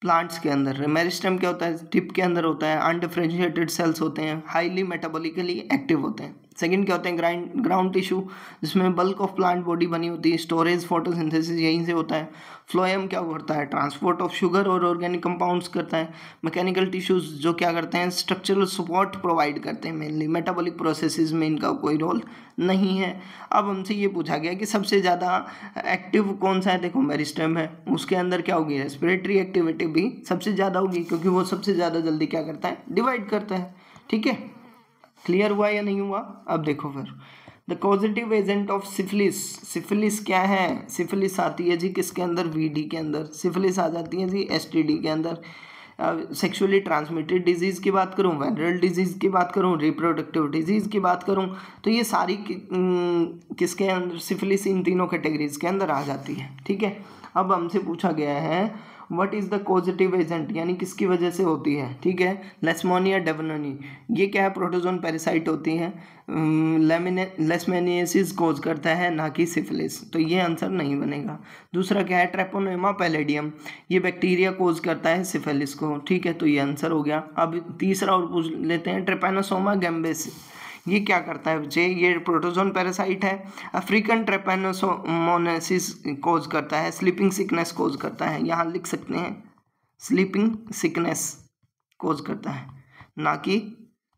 प्लांट्स के अंदर। मेरिस्टेम क्या होता है, टिप के अंदर होता है, अनडिफरेंशिएटेड सेल्स होते हैं, हाईली मेटाबॉलिकली एक्टिव होते हैं। सेकंड क्या होते हैं, ग्राउंड टिश्यू, जिसमें बल्क ऑफ प्लांट बॉडी बनी होती है, स्टोरेज, फोटोसिंथेसिस यहीं से होता है। फ्लोएम क्या करता है, ट्रांसपोर्ट ऑफ शुगर और ऑर्गेनिक कंपाउंड्स करता है। मैकेनिकल टिश्यूज जो क्या करते हैं, स्ट्रक्चरल सपोर्ट प्रोवाइड करते हैं मेनली, मेटाबॉलिक प्रोसेसेस में इनका कोई रोल नहीं है। अब हमसे ये पूछा गया कि सबसे ज़्यादा एक्टिव कौन सा है, देखो मेरिस्टेम है, उसके अंदर क्या होगी, रेस्पिरेटरी एक्टिविटी भी सबसे ज़्यादा होगी, क्योंकि वो सबसे ज़्यादा जल्दी क्या करता है, डिवाइड करता है, ठीक है। क्लियर हुआ या नहीं हुआ? अब देखो फिर, the causative agent of syphilis, syphilis क्या है, सिफिलिस आती है जी किसके अंदर, वीडी के अंदर। सिफिलिस आ जाती है जी एसटीडी के अंदर। सेक्सुअली ट्रांसमिटेड डिजीज़ की बात करूँ, वायरल डिजीज़ की बात करूँ, रिप्रोडक्टिव डिजीज़ की बात करूँ, तो ये सारी किसके अंदर, सिफिलिस इन तीनों कैटेगरीज के अंदर आ जाती है, ठीक है। अब हमसे पूछा गया है what is the causative agent, यानी किसकी वजह से होती है, ठीक है। लेशमोनिया डेवननी, ये क्या है, प्रोटोजोन पैरासाइट होती है। लेशमेनियासिस कोज करता है, ना कि सिफिलिस, तो ये आंसर नहीं बनेगा। दूसरा क्या है, ट्रेपोनेमा पैलेडियम, ये बैक्टीरिया कोज करता है सिफिलिस को, ठीक है, तो ये आंसर हो गया। अब तीसरा और पूछ लेते हैं, ट्रेपैनोसोमा गैम्बिस, ये क्या करता है बच्चे, ये प्रोटोजोन पैरासाइट है। अफ्रीकन ट्रेपैनोसोमोनासिस कोज करता है, स्लीपिंग सिकनेस कोज करता है, यहाँ लिख सकते हैं स्लीपिंग सिकनेस कोज करता है, ना कि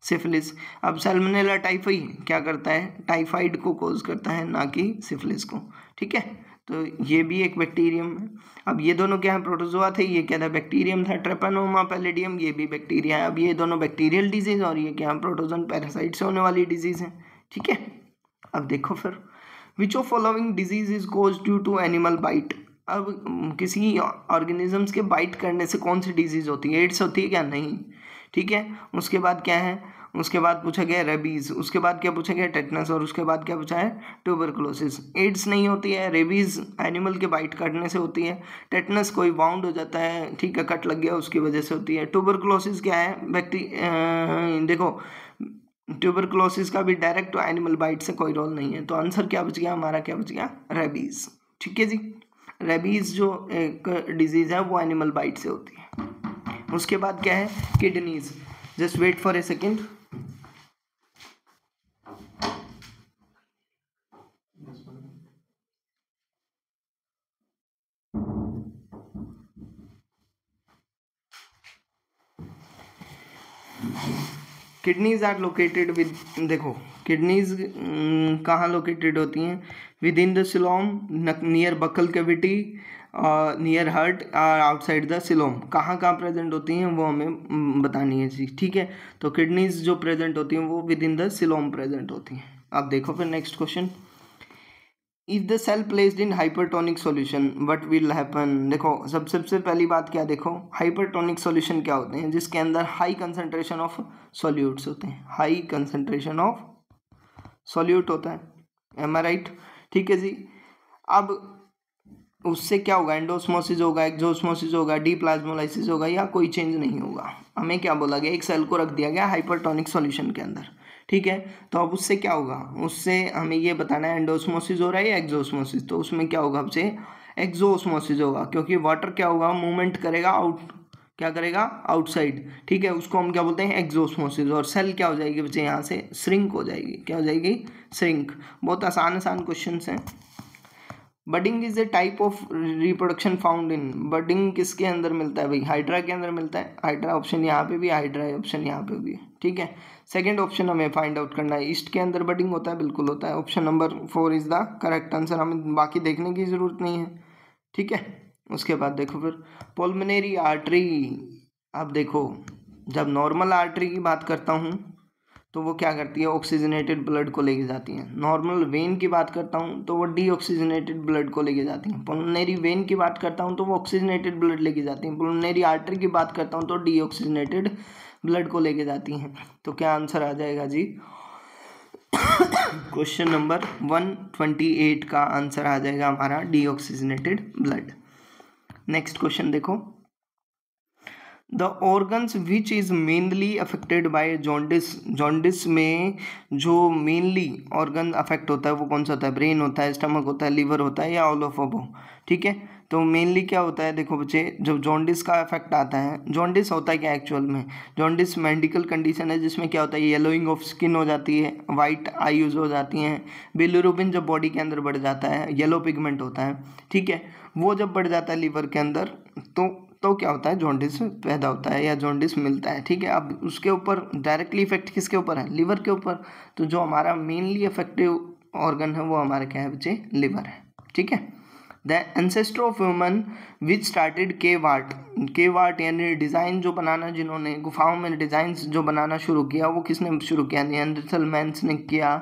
सिफिलिस। अब सैल्मोनेला टाइफाई क्या करता है, टाइफाइड को कोज करता है, ना कि सिफिलिस को, ठीक है। तो ये भी एक बैक्टीरियम है। अब ये दोनों क्या है, प्रोटोजोआ थे, ये क्या था, बैक्टीरियम था। ट्रेपैनोमा पैलेडियम ये भी बैक्टीरिया है। अब ये दोनों बैक्टीरियल डिजीज और ये क्या है, प्रोटोजोन पैरासाइट से होने वाली डिजीज है, ठीक है। अब देखो फिर, which of following disease is cause due to animal bite. अब किसी ऑर्गेनिजम्स के बाइट करने से कौन सी डिजीज़ होती है? एड्स होती है क्या? नहीं, ठीक है। उसके बाद क्या है? उसके बाद पूछा गया रेबीज़, उसके बाद क्या पूछा गया? टेटनस, और उसके बाद क्या पूछा है? ट्यूबरकुलोसिस। एड्स नहीं होती है, रेबीज़ एनिमल के बाइट करने से होती है, टेटनस कोई वाउंड हो जाता है, ठीक है, कट लग गया उसकी वजह से होती है, ट्यूबरकुलोसिस क्या है? देखो ट्यूबरकुलोसिस का भी डायरेक्ट एनिमल बाइट से कोई रोल नहीं है, तो आंसर क्या बच गया हमारा? क्या बच गया? रेबीज़, ठीक है जी। रेबीज़ जो एक डिजीज़ है वो एनिमल बाइट से होती है। उसके बाद क्या है? Kidneys. Just wait for a second. Kidneys are located with, देखो किडनीज कहाँ लोकेटेड होती हैं? With in the coelom, near buccal cavity, near heart, outside the coelom. कहाँ कहाँ प्रेजेंट होती हैं वो हमें बतानी है जी, ठीक है। तो किडनीज जो प्रेजेंट होती हैं वो with in the coelom present होती हैं। अब देखो फिर next question. If the cell placed in hypertonic solution what will happen? देखो सबसे पहली बात क्या, देखो हाइपरटोनिक सॉल्यूशन क्या होते हैं? जिसके अंदर हाई कंसंट्रेशन ऑफ सॉल्यूट्स होते हैं, हाई कंसंट्रेशन ऑफ सॉल्यूट होता है, एम आई राइट? ठीक है जी। अब उससे क्या होगा? एंडोस्मोसिस होगा, एक्सोस्मोसिस होगा, डीप्लाज्मोलाइसिस होगा, या कोई चेंज नहीं होगा? हमें क्या बोला गया? एक सेल को रख दिया गया हाइपरटोनिक सॉल्यूशन के अंदर, ठीक है। तो अब उससे क्या होगा? उससे हमें ये बताना है एंडोस्मोसिस हो रहा है या एक्सोस्मोसिस। तो उसमें क्या होगा? आपसे एक्सोस्मोसिस होगा, क्योंकि वाटर क्या होगा? मूवमेंट करेगा आउट, क्या करेगा? आउटसाइड, ठीक है। उसको हम क्या बोलते हैं? एक्सोस्मोसिस। और सेल क्या हो जाएगी बच्चे? यहाँ से श्रिंक हो जाएगी। क्या हो जाएगी? श्रिंक। बहुत आसान क्वेश्चन हैं। Budding is a type of reproduction found in, budding किसके अंदर मिलता है भाई? हाइड्रा के अंदर मिलता है। हाइड्रा ऑप्शन यहाँ पे भी, हाइड्रा ऑप्शन यहाँ पे भी, ठीक है। सेकंड ऑप्शन हमें फाइंड आउट करना है, ईस्ट के अंदर बडिंग होता है, बिल्कुल होता है। Option number 4 is the correct answer, हमें बाकी देखने की जरूरत नहीं है, ठीक है। उसके बाद देखो फिर पुल्मोनरी आर्टरी। अब देखो जब नॉर्मल आर्टरी की बात करता हूँ तो वो क्या करती है? ऑक्सीजनेटेड ब्लड को लेके जाती हैं। नॉर्मल वेन की बात करता हूँ तो वो डीऑक्सीजनेटेड ब्लड को लेके जाती हैं। पुल्मोनरी वेन की बात करता हूँ तो वो ऑक्सीजनेटेड ब्लड लेके जाती हैं। पुल्मोनरी आर्टरी की बात करता हूँ तो डीऑक्सीजनेटेड ब्लड को लेके जाती हैं। तो क्या आंसर आ जाएगा जी? क्वेश्चन नंबर 128 का आंसर आ जाएगा हमारा डीऑक्सीजनेटेड ब्लड। नेक्स्ट क्वेश्चन देखो, the organs which is mainly affected by jaundice. Jaundice में जो मेनली ऑर्गन अफेक्ट होता है वो कौन सा होता है? ब्रेन होता है, स्टमक होता है, लीवर होता है, या ऑल ऑफ अबव, ठीक है। तो मेनली क्या होता है? देखो बच्चे, जब जॉन्डिस का इफेक्ट आता है, जॉन्डिस होता है क्या एक्चुअल में? जॉन्डिस मेडिकल कंडीशन है जिसमें क्या होता है? येलोइंग ऑफ स्किन हो जाती है, वाइट आईज हो जाती हैं, बिलिरुबिन जब बॉडी के अंदर बढ़ जाता है, येलो पिगमेंट होता है, ठीक है। वो जब बढ़ जाता है लीवर के अंदर तो क्या होता है? जॉन्डिस पैदा होता है या जॉन्डिस मिलता है, ठीक है। अब उसके ऊपर डायरेक्टली इफेक्ट किसके ऊपर है? लीवर के ऊपर। तो जो हमारा मेनली इफेक्टिव ऑर्गन है वो हमारा क्या है बच्चे? लिवर है, ठीक है। The ancestor of human which started cave art. Cave art यानी डिज़ाइन जो बनाना, जिन्होंने गुफाओं में डिज़ाइन जो बनाना शुरू किया, वो किसने शुरू किया? निएंडरथल मैन्स ने किया,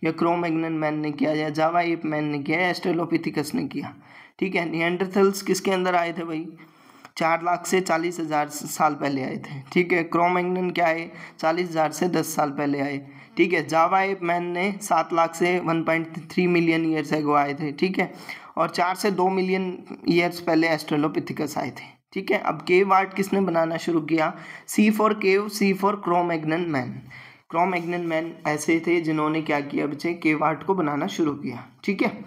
या क्रो-मैग्नन मैन ने किया, या जावा एप मैन ने किया, या एस्ट्रेलोपिथिकस ने किया, ठीक है। निएंडरथल्स किसके अंदर आए थे भाई? 4 लाख से 40,000 साल पहले आए थे, ठीक है। क्रो-मैग्नन क्या आए? 40,000 से 10 साल पहले आए, ठीक है। जावा एप मैन ने 7 लाख से 1.3 मिलियन ईयर्स एगो आए थे, ठीक है। और 4 से 2 मिलियन ईयर्स पहले एस्ट्रेलोपिथिकस आए थे, ठीक है। अब केव आर्ट किसने बनाना शुरू किया? C for cave, C for Cro-Magnon man. Cro-Magnon man ऐसे थे जिन्होंने क्या किया बच्चे? केव आर्ट को बनाना शुरू किया, ठीक है।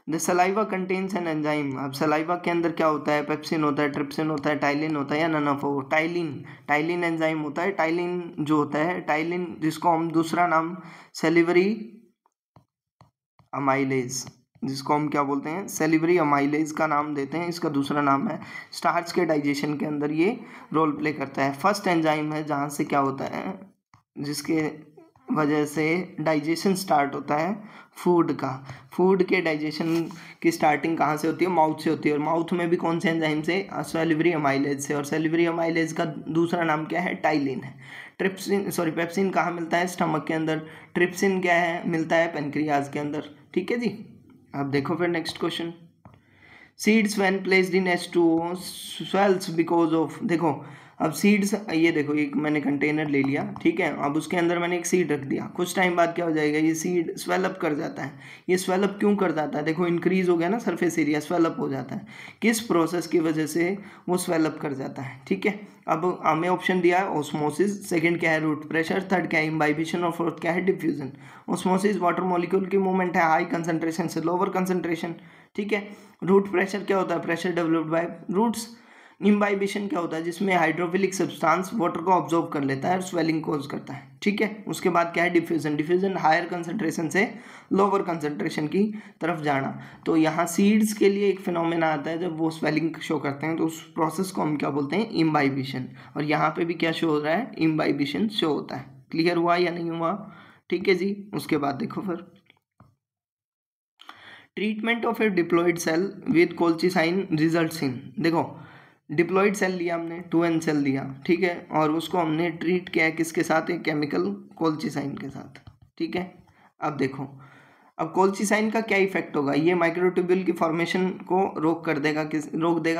The saliva contains an enzyme. अब सलाइवा के अंदर क्या होता है? पेप्सिन होता है, ट्रिप्सिन होता है, टाइलिन होता है, या नन ऑफ वो? टाइलिन एंजाइम होता है। टाइलिन जो होता है, टाइलिन जिसको हम दूसरा नाम सेलिवरी अमाइलेज, जिसको हम क्या बोलते हैं? सेलिवरी अमाइलेज का नाम देते हैं। इसका दूसरा नाम है स्टार्च के डाइजेशन के अंदर ये रोल प्ले करता है। फर्स्ट एंजाइम है जहाँ से क्या होता है, जिसके वजह से डाइजेशन स्टार्ट होता है फूड का। फूड के डाइजेशन की स्टार्टिंग कहाँ से होती है? माउथ से होती है। और माउथ में भी कौन से एंजाइम से? सेलिवरी अमाइलेज से। और सेलिवरी अमाइलेज का दूसरा नाम क्या है? टाइलिन है। पेप्सिन कहाँ मिलता है? स्टमक के अंदर। ट्रिप्सिन क्या है? मिलता है पेनक्रियाज के अंदर, ठीक है जी। अब देखो फिर next question, seeds when placed in H2O swells because of, देखो अब सीड्स, ये देखो एक मैंने कंटेनर ले लिया, ठीक है, अब उसके अंदर मैंने एक सीड रख दिया, कुछ टाइम बाद क्या हो जाएगा, ये सीड स्वेलअप कर जाता है। ये स्वेलअप क्यों कर जाता है, देखो इंक्रीज हो गया ना सरफेस एरिया, स्वेलअप हो जाता है। किस प्रोसेस की वजह से वो स्वेलअप कर जाता है, ठीक है। अब हमें ऑप्शन दिया है ऑस्मोसिस, सेकंड क्या है रूट प्रेशर, थर्ड क्या है इम्बाइबिशन और फोर्थ क्या है डिफ्यूजन। ऑस्मोसिस वाटर मॉलिक्यूल की मूवमेंट है हाई कंसंट्रेशन से लोअर कंसंट्रेशन, ठीक है। रूट प्रेशर क्या होता है, pressure developed by roots. Imbibition क्या होता है, जिसमें हाइड्रोफिलिक सब्सटेंस वाटर को ऑब्जॉर्व कर लेता है और स्वेलिंग कोज करता है, ठीक है। उसके बाद क्या है डिफ्यूजन, डिफ्यूजन हायर कंसंट्रेशन से लोअर कंसंट्रेशन की तरफ जाना। तो यहाँ सीड्स के लिए एक फिनोमेना आता है जब वो स्वेलिंग शो करते हैं, तो उस प्रोसेस को हम क्या बोलते हैं, इम्बाइबिशन। और यहाँ पे भी क्या शो हो रहा है, इम्बाइबिशन शो होता है। क्लियर हुआ या नहीं हुआ, ठीक है जी। उसके बाद देखो फिर treatment of a diploid cell with colchicine results in, देखो डिप्लॉयड सेल लिया हमने, 2n सेल लिया, ठीक है, और उसको हमने ट्रीट किया है किसके साथ, एक केमिकल कोल्चिसाइन के साथ, ठीक है। अब देखो, अब कोल्चिसाइन का क्या इफेक्ट होगा, ये माइक्रोट्यूब्यूल की फॉर्मेशन को रोक देगा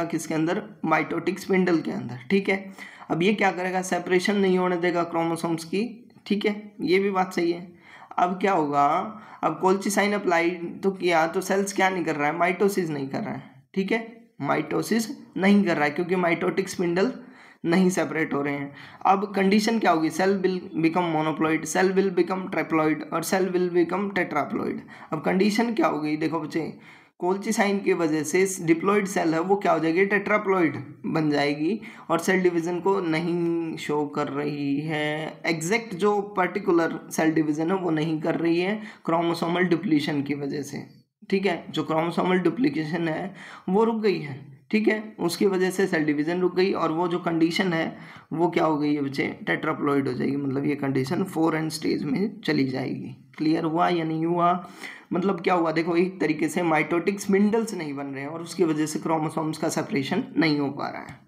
किसके अंदर, माइटोटिक स्पिंडल के अंदर, ठीक है। अब ये क्या करेगा, सेपरेशन नहीं होने देगा क्रोमोसोम्स की, ठीक है, ये भी बात सही है। अब क्या होगा, अब कोल्चिसाइन अप्लाई तो किया, तो सेल्स क्या नहीं कर रहा है, माइटोसिस नहीं कर रहा है, ठीक है, माइटोसिस नहीं कर रहा है क्योंकि माइटोटिक स्पिंडल नहीं सेपरेट हो रहे हैं। अब कंडीशन क्या होगी, cell will become monoploid, cell will become triploid और सेल विल बिकम टेट्राप्लॉइड। अब कंडीशन क्या होगी, देखो बच्चे, कोल्चिसाइन की वजह से डिप्लॉइड सेल है वो क्या हो जाएगी, टेट्राप्लॉइड बन जाएगी और सेल डिवीजन को नहीं शो कर रही है, एग्जैक्ट जो पर्टिकुलर सेल डिवीजन है वो नहीं कर रही है क्रोमोसोमल डिप्लीशन की वजह से, ठीक है। जो क्रोमोसोमल डुप्लीकेशन है वो रुक गई है, ठीक है, उसकी वजह से सेल डिवीजन रुक गई और वो जो कंडीशन है वो क्या हो गई है बच्चे, टेट्राप्लॉइड हो जाएगी, मतलब ये कंडीशन 4n स्टेज में चली जाएगी। क्लियर हुआ या नहीं हुआ, मतलब क्या हुआ, देखो एक तरीके से माइटोटिक स्पिंडल्स नहीं बन रहे हैं और उसकी वजह से क्रोमोसोम्स का सेपरेशन नहीं हो पा रहा है।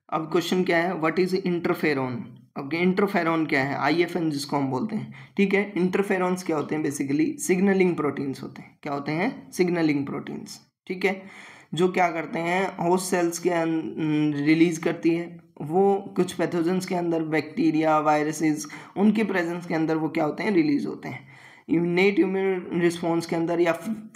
अब क्वेश्चन क्या है, व्हाट इज इंटरफेरॉन। अब इंटरफेरॉन क्या है, IFN जिसको हम बोलते हैं, ठीक है। इंटरफेरॉन्स क्या होते हैं, बेसिकली सिग्नलिंग प्रोटीन्स होते हैं, क्या होते हैं, सिग्नलिंग प्रोटीन्स, ठीक है, जो क्या करते हैं, होस्ट सेल्स के रिलीज करती है, वो कुछ पैथोजेंस के अंदर, बैक्टीरिया, वायरसेस, उनकी प्रेजेंस के अंदर वो क्या होते हैं, रिलीज होते हैं। इम्यूनेट इम्यून रिस्पॉन्स के अंदर या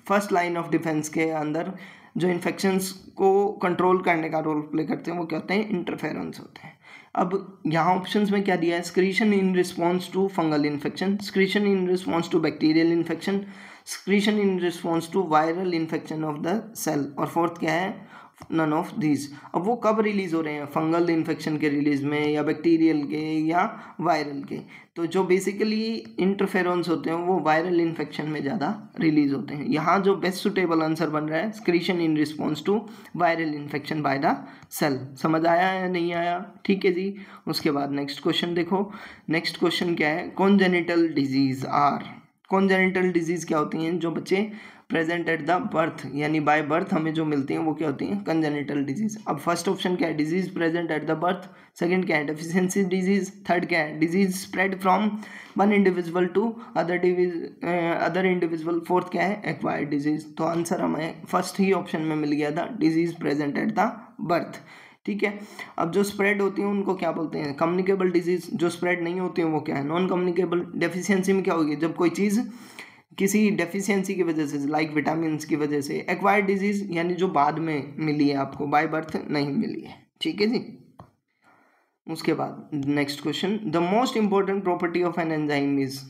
फर्स्ट लाइन ऑफ डिफेंस के अंदर जो इन्फेक्शंस को कंट्रोल करने का रोल प्ले करते हैं वो क्या होते हैं, इंटरफेरेंस होते हैं। अब यहाँ ऑप्शंस में क्या दिया है, secretion in response to fungal infection, secretion in response to bacterial infection, secretion in response to viral infection of the cell, और फोर्थ क्या है, नन ऑफ दीज। अब वो कब रिलीज हो रहे हैं, फंगल इन्फेक्शन के रिलीज में या बैक्टीरियल के या वायरल के। तो जो बेसिकली इंटरफेरेंस होते हैं वो वायरल इन्फेक्शन में ज़्यादा रिलीज होते हैं। यहाँ जो बेस्ट सुटेबल आंसर बन रहा है, secretion in response to viral infection by the cell. समझ आया या नहीं आया, ठीक है जी। उसके बाद नेक्स्ट क्वेश्चन देखो, नेक्स्ट क्वेश्चन क्या है, congenital disease are, congenital disease क्या होती हैं, जो बच्चे प्रेजेंट एट द बर्थ यानी बाय बर्थ हमें जो मिलती हैं वो क्या होती हैं, कंजेनिटल डिजीज। अब फर्स्ट ऑप्शन क्या है, disease present at the birth, second क्या है, डेफिशिएंसी डिजीज, थर्ड क्या है, disease spread from one individual to other individual, fourth क्या है, एक्वायर्ड डिजीज। तो आंसर हमें फर्स्ट ही ऑप्शन में मिल गया था, disease present at the birth, ठीक है। अब जो स्प्रेड होती हैं उनको क्या बोलते हैं, कम्युनिकेबल डिजीज, जो स्प्रेड नहीं होती हैं वो क्या है, नॉन कम्युनिकेबल। डेफिशिएंसी में क्या होगी, जब कोई चीज़ किसी डेफिशिएंसी की वजह से, लाइक विटामिन की वजह से। एक्वायर्ड डिजीज यानी जो बाद में मिली है आपको, बाय बर्थ नहीं मिली है, ठीक है जी। उसके बाद next question, the most important property of an enzyme is,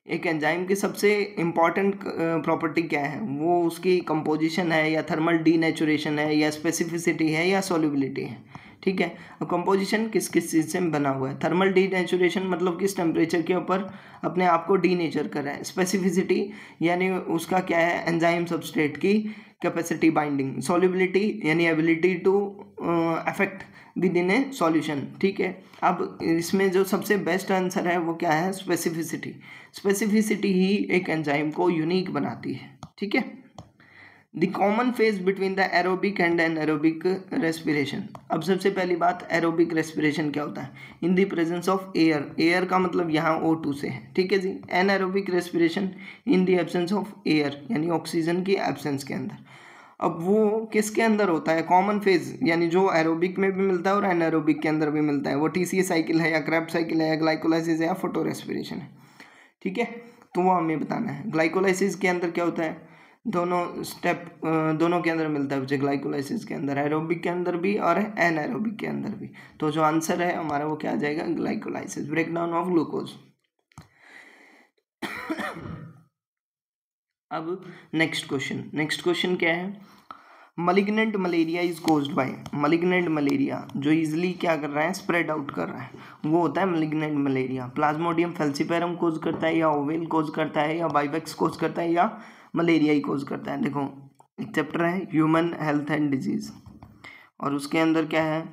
एक एंजाइम की सबसे इंपॉर्टेंट प्रॉपर्टी क्या है, वो उसकी कंपोजिशन है या थर्मल डीनेचुरेशन है या स्पेसिफिसिटी है या सॉल्युबिलिटी है, ठीक है। अब कंपोजिशन किस किस चीज़ से बना हुआ है, थर्मल डीनेचुरेशन मतलब किस टेम्परेचर के ऊपर अपने आप को डीनेचर कर रहा है, स्पेसिफिसिटी यानी उसका क्या है, एंजाइम सबस्ट्रेट की कैपेसिटी बाइंडिंग, सॉल्युबिलिटी यानी ability to affect with in a solution, ठीक है। अब इसमें जो सबसे बेस्ट आंसर है वो क्या है, स्पेसिफिसिटी। स्पेसिफिसिटी ही एक एंजाइम को यूनिक बनाती है, ठीक है। The common phase between the aerobic and anaerobic respiration. अब सबसे पहली बात, एरोबिक रेस्पिरेशन क्या होता है, in the presence of air, air का मतलब यहाँ O2 से है, ठीक है जी। Anaerobic respiration in the absence of air यानी ऑक्सीजन की एब्सेंस के अंदर। अब वो किसके अंदर होता है, कॉमन फेज, यानी जो एरोबिक में भी मिलता है और एनारोबिक के अंदर भी मिलता है। वो टीसीए साइकिल है या क्रेब्स साइकिल है या ग्लाइकोलाइसिस है या फोटो रेस्पिरेशन है, ठीक है। तो वो हमें बताना है। ग्लाइकोलाइसिस के अंदर क्या होता है, दोनों स्टेप दोनों के अंदर मिलता है मुझे, ग्लाइकोलाइसिस के अंदर एरोबिक के अंदर भी और एनारोबिक के अंदर भी। तो जो आंसर है हमारा वो क्या आ जाएगा, ग्लाइकोलाइसिस, ब्रेकडाउन ऑफ ग्लूकोज। अब नेक्स्ट क्वेश्चन क्या है, malignant malaria is caused by, malignant malaria जो इजिली क्या कर रहा है, स्प्रेड आउट कर रहा है, वो होता है मलिग्नेंट मलेरिया। प्लाज्मोडियम फैल्सिपेरम कोज करता है या ओवेल कोज करता है या बाइवेक्स कोज करता है या मलेरिया ही कोज करता है। देखो एक चैप्टर है ह्यूमन हेल्थ एंड डिजीज, और उसके अंदर क्या है,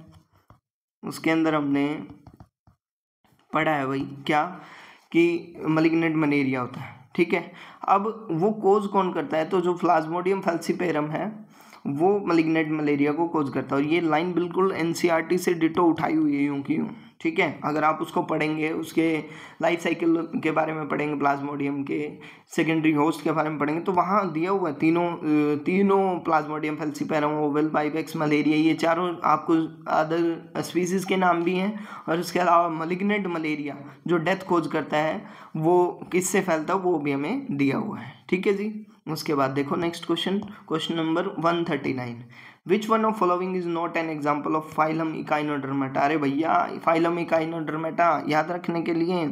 उसके अंदर हमने पढ़ा है भाई क्या, कि मलिग्नेंट मलेरिया होता है, ठीक है। अब वो कोज कौन करता है, तो जो प्लाज्मोडियम फैल्सिपेरम है वो मलिग्नेंट मलेरिया को कोज करता है। और ये लाइन बिल्कुल एनसीईआरटी से डिटो उठाई हुई है, यूं की यूं, ठीक है। अगर आप उसको पढ़ेंगे, उसके लाइफ साइकिल के बारे में पढ़ेंगे, प्लाज्मोडियम के सेकेंडरी होस्ट के बारे में पढ़ेंगे, तो वहाँ दिया हुआ है तीनों प्लाज्मोडियम फैल्सिपेरम, ओवेल, बाइवेक्स, मलेरिया, ये चारों आपको अदर स्पीसीज के नाम भी हैं। और इसके अलावा मलिग्नेंट मलेरिया जो डेथ कोज करता है वो किससे फैलता है वो भी हमें दिया हुआ है, ठीक है जी। उसके बाद देखो next question number 139, which one of following is not an example of phylum Echinodermata. अरे भैया फाइलम इकाइनोडर्मेटा याद रखने के लिए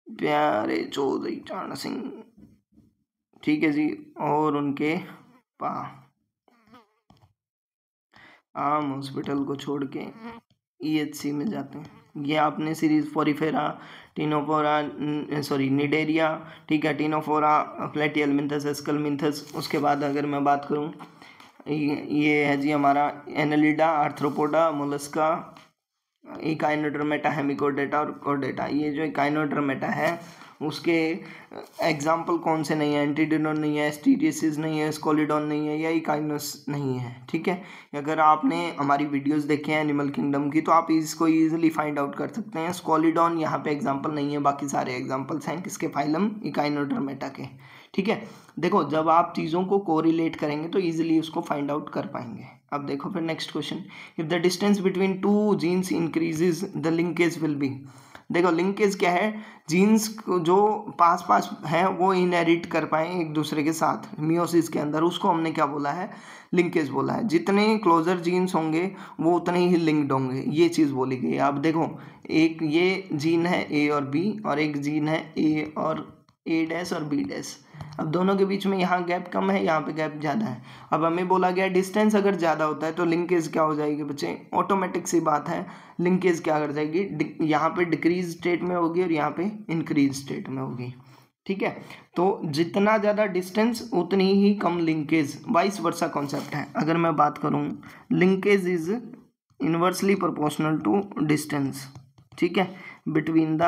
प्यारे चौधरी चरण सिंह, ठीक है जी, और उनके आम हॉस्पिटल को छोड़ के ईएचसी में जाते हैं। ये आपने सीरीज फोरिफेरा, टिनोफोरा, निडेरिया, ठीक है, टिनोफोरा, प्लेटियलमिंथस, एस्कलमिंथस। उसके बाद अगर मैं बात करूँ, ये है जी हमारा Annelida, arthropoda, Mollusca, Echinodermata, hemichordata और कोडेटा। ये जो इकाइनोडर्मेटा है उसके एग्जाम्पल कौन से नहीं है, एंटीडिनोन नहीं है, एस्टीरियसिस नहीं है, स्कोलिडॉन नहीं है या इकाइनस नहीं है, ठीक है। अगर आपने हमारी वीडियोस देखे हैं एनिमल किंगडम की तो आप इसको इजीली फाइंड आउट कर सकते हैं। स्कोलिडॉन यहाँ पे एग्जाम्पल नहीं है, बाकी सारे एग्जाम्पल्स हैं किसके, फाइलम इकाइनोडर्मेटा के, ठीक है। देखो जब आप चीज़ों को कोरिलेट करेंगे तो इजीली उसको फाइंड आउट कर पाएंगे। अब देखो फिर next question, if the distance between two genes increases the linkage will be. देखो लिंकेज क्या है, जीन्स जो पास पास हैं वो इनहेरिट कर पाए एक दूसरे के साथ मियोसिस के अंदर, उसको हमने क्या बोला है, लिंकेज बोला है। जितने क्लोजर जीन्स होंगे वो उतने ही लिंक्ड होंगे, ये चीज़ बोली गई है। अब देखो एक ये जीन है ए और बी, और एक जीन है ए और ए डैश और बी डैश। अब दोनों के बीच में यहाँ गैप कम है, यहाँ पे गैप ज़्यादा है। अब हमें बोला गया डिस्टेंस अगर ज़्यादा होता है तो लिंकेज क्या हो जाएगी बच्चे, ऑटोमेटिक सी बात है, लिंकेज क्या कर जाएगी, यहाँ पे डिक्रीज स्टेट में होगी और यहाँ पे इंक्रीज स्टेट में होगी, ठीक है। तो जितना ज़्यादा डिस्टेंस उतनी ही कम लिंकेज, वाइस वर्सा कॉन्सेप्ट है। अगर मैं बात करूँ, linkage is inversely proportional to distance, ठीक है, बिटवीन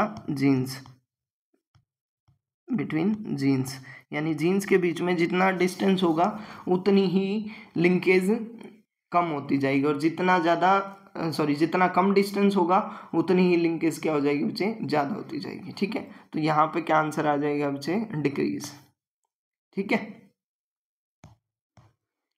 जीन्स, यानी जीन्स के बीच में जितना डिस्टेंस होगा उतनी ही लिंकेज कम होती जाएगी, और जितना कम डिस्टेंस होगा उतनी ही लिंकेज क्या हो जाएगी बच्चे, ज़्यादा होती जाएगी, ठीक है। तो यहाँ पे क्या आंसर आ जाएगा बच्चे, डिक्रीज, ठीक है।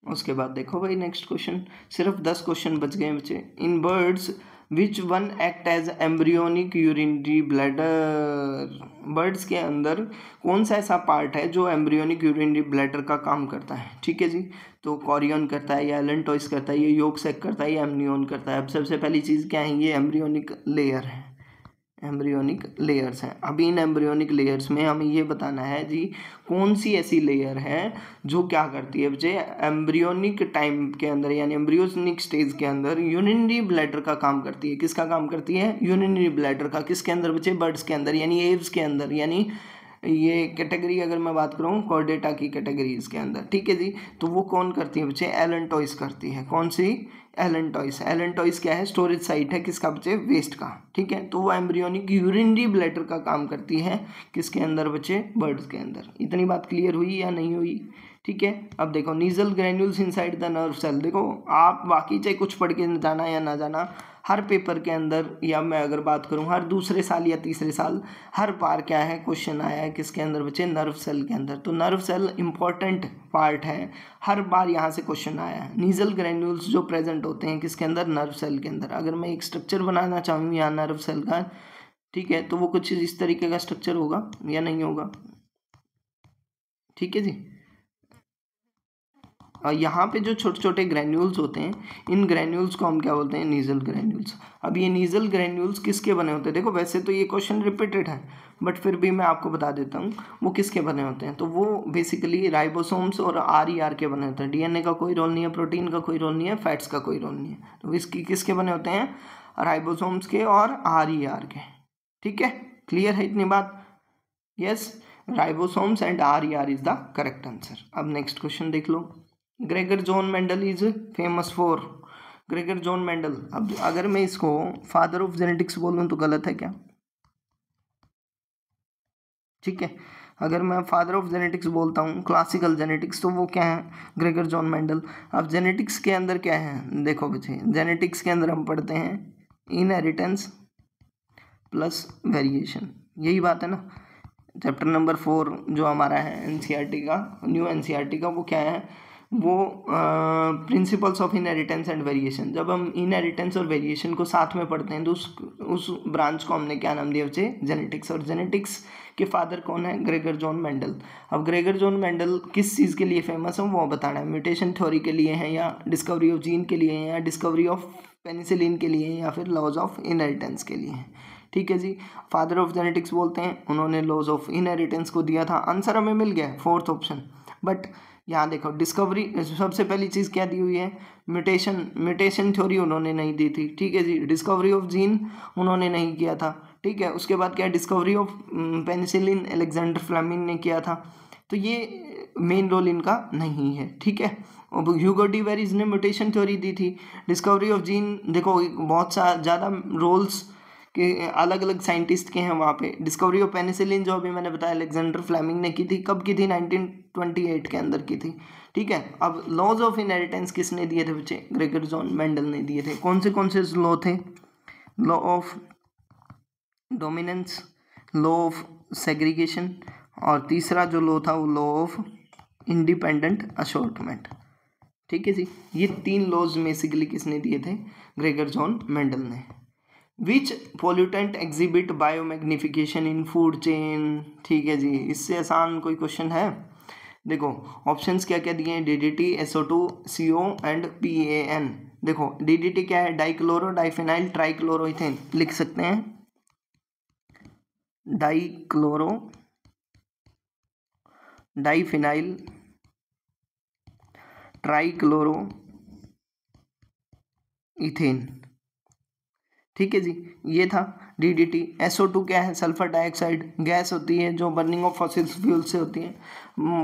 उसके बाद देखो भाई नेक्स्ट क्वेश्चन, सिर्फ 10 क्वेश्चन बच गए बच्चे। In birds which one act as embryonic urinary bladder. Birds के अंदर कौन सा ऐसा पार्ट है जो एम्ब्रियोनिक यूरिनरी ब्लैडर का काम करता है, ठीक है जी। तो कॉरियन करता है या एलेंटोइस करता है, ये योग सेक करता है या एमनियोन करता है। अब सबसे पहली चीज़ क्या है, ये एम्ब्रियोनिक लेयर है, एम्ब्रियोनिक लेयर्स हैं। अभी इन एम्ब्रियोनिक लेयर्स में हमें ये बताना है जी कौन सी ऐसी लेयर है जो क्या करती है बच्चे, एम्ब्रियोनिक टाइम के अंदर यानी एम्ब्रियोनिक स्टेज के अंदर यूरिनरी ब्लैडर का काम करती है। किसका काम करती है, यूरिनरी ब्लैडर का। किसके अंदर बच्चे, बर्ड्स के अंदर, यानी एव्स के अंदर, यानी ये कैटेगरी अगर मैं बात करूँ कॉर्डेटा की कैटेगरीज के अंदर, ठीक है जी। तो वो कौन करती है बच्चे, एलेंटोइस करती है। कौन सी, एलेंटोइस। एलेंटोइस क्या है, स्टोरेज साइट है किसका बच्चे, वेस्ट का, ठीक है। तो वो एम्ब्रियोनिक यूरिनरी ब्लैडर का काम करती है किसके अंदर बच्चे, बर्ड्स के अंदर। इतनी बात क्लियर हुई या नहीं हुई, ठीक है। अब देखो Nissl granules inside the nerve cell. देखो आप बाकी चाहे कुछ पढ़ के जाना या ना जाना, हर पेपर के अंदर, या मैं अगर बात करूं हर दूसरे साल या तीसरे साल हर बार क्या है क्वेश्चन आया है किसके अंदर बच्चे, नर्व सेल के अंदर। तो नर्व सेल इंपॉर्टेंट पार्ट है, हर बार यहाँ से क्वेश्चन आया है। नीजल ग्रेन्यूल्स जो प्रेजेंट होते हैं किसके अंदर, नर्व सेल के अंदर। अगर मैं एक स्ट्रक्चर बनाना चाहूँ यहाँ नर्व सेल का, ठीक है, तो वो कुछ इस तरीके का स्ट्रक्चर होगा या नहीं होगा, ठीक है जी। यहाँ पे जो छोटे छोटे ग्रैन्यूल्स होते हैं, इन ग्रैन्यूल्स को हम क्या बोलते हैं, नीजल ग्रैन्यूल्स। अब ये नीजल ग्रैन्यूल्स किसके बने होते हैं, देखो वैसे तो ये क्वेश्चन रिपीटेड है बट फिर भी मैं आपको बता देता हूँ वो किसके बने होते हैं। तो वो बेसिकली राइबोसोम्स और RER के बने होते हैं। DNA का कोई रोल नहीं है, प्रोटीन का कोई रोल नहीं है, फैट्स का कोई रोल नहीं है। तो इसकी किसके बने होते हैं, राइबोसोम्स के और RER के, ठीक है। क्लियर है इतनी बात, yes. Ribosomes and RER is the correct answer. अब नेक्स्ट क्वेश्चन देख लो। Gregor John Mendel is famous for, Gregor John Mendel. अब अगर मैं इसको फादर ऑफ जेनेटिक्स बोलूं तो गलत है क्या, ठीक है। अगर मैं फादर ऑफ जेनेटिक्स बोलता हूँ क्लासिकल जेनेटिक्स, तो वो क्या है, ग्रेगर जॉन मेंडल। अब जेनेटिक्स के अंदर क्या है, देखो बच्चे जेनेटिक्स के अंदर हम पढ़ते हैं इनहेरिटेंस प्लस वेरिएशन, यही बात है ना। चैप्टर नंबर 4 जो हमारा है NCERT का, न्यू NCERT का, वो क्या है, वो principles of inheritance and variation. जब हम इनहेरिटेंस और वेरिएशन को साथ में पढ़ते हैं तो उस ब्रांच को हमने क्या नाम दिया बच्चे, जेनेटिक्स। और जेनेटिक्स के फादर कौन है, ग्रेगर जॉन मेंडल। अब ग्रेगर जॉन मेंडल किस चीज़ के लिए फेमस है वो बताना है, म्यूटेशन थ्योरी के लिए है, या डिस्कवरी ऑफ जीन के लिए है, या डिस्कवरी ऑफ पेनिसिलिन के लिए है, या फिर लॉज ऑफ इनहेरिटेंस के लिए है, ठीक है जी। फादर ऑफ जेनेटिक्स बोलते हैं, उन्होंने लॉज ऑफ इनहेरिटेंस को दिया था। आंसर हमें मिल गया, फोर्थ ऑप्शन। बट यहाँ देखो डिस्कवरी सबसे पहली चीज़ क्या दी हुई है, म्यूटेशन थ्योरी उन्होंने नहीं दी थी, ठीक है जी। डिस्कवरी ऑफ जीन उन्होंने नहीं किया था, ठीक है। उसके बाद क्या, discovery of penicillin Alexander Fleming ने किया था, तो ये मेन रोल इनका नहीं है, ठीक है। अब ह्यूगो डी वेरिस ने म्यूटेशन थ्योरी दी थी। डिस्कवरी ऑफ जीन देखो बहुत ज़्यादा रोल्स के अलग अलग साइंटिस्ट के हैं वहाँ पे। डिस्कवरी ऑफ पेनिसिलिन जो अभी मैंने बताया अलेक्जेंडर फ्लेमिंग ने की थी, कब की थी, 1928 के अंदर की थी, ठीक है। अब लॉज ऑफ इनहेरिटेंस किसने दिए थे बच्चे, ग्रेगर जॉन मेंडल ने दिए थे। कौन से लॉ थे, law of dominance, law of segregation, और तीसरा जो लॉ था वो लॉ ऑफ इंडिपेंडेंट असॉर्टमेंट, ठीक है जी। ये 3 लॉज बेसिकली किसने दिए थे, ग्रेगर जॉन मेंडल ने। Which pollutant exhibit biomagnification in food chain, ठीक है जी। इससे आसान कोई क्वेश्चन है, देखो ऑप्शंस क्या क्या दिए हैं, DDT, SO2, CO and PAN। देखो DDT क्या है, डाइक्लोरो डाइफिनाइल ट्राइक्लोरोइथेन लिख सकते हैं, डाइक्लोरो डाइफिनाइल ट्राइक्लोरो इथेन, ठीक है जी। ये था DDT। SO2 क्या है, सल्फर डाइऑक्साइड गैस होती है जो बर्निंग ऑफ फॉसिल फ्यूल से होती है।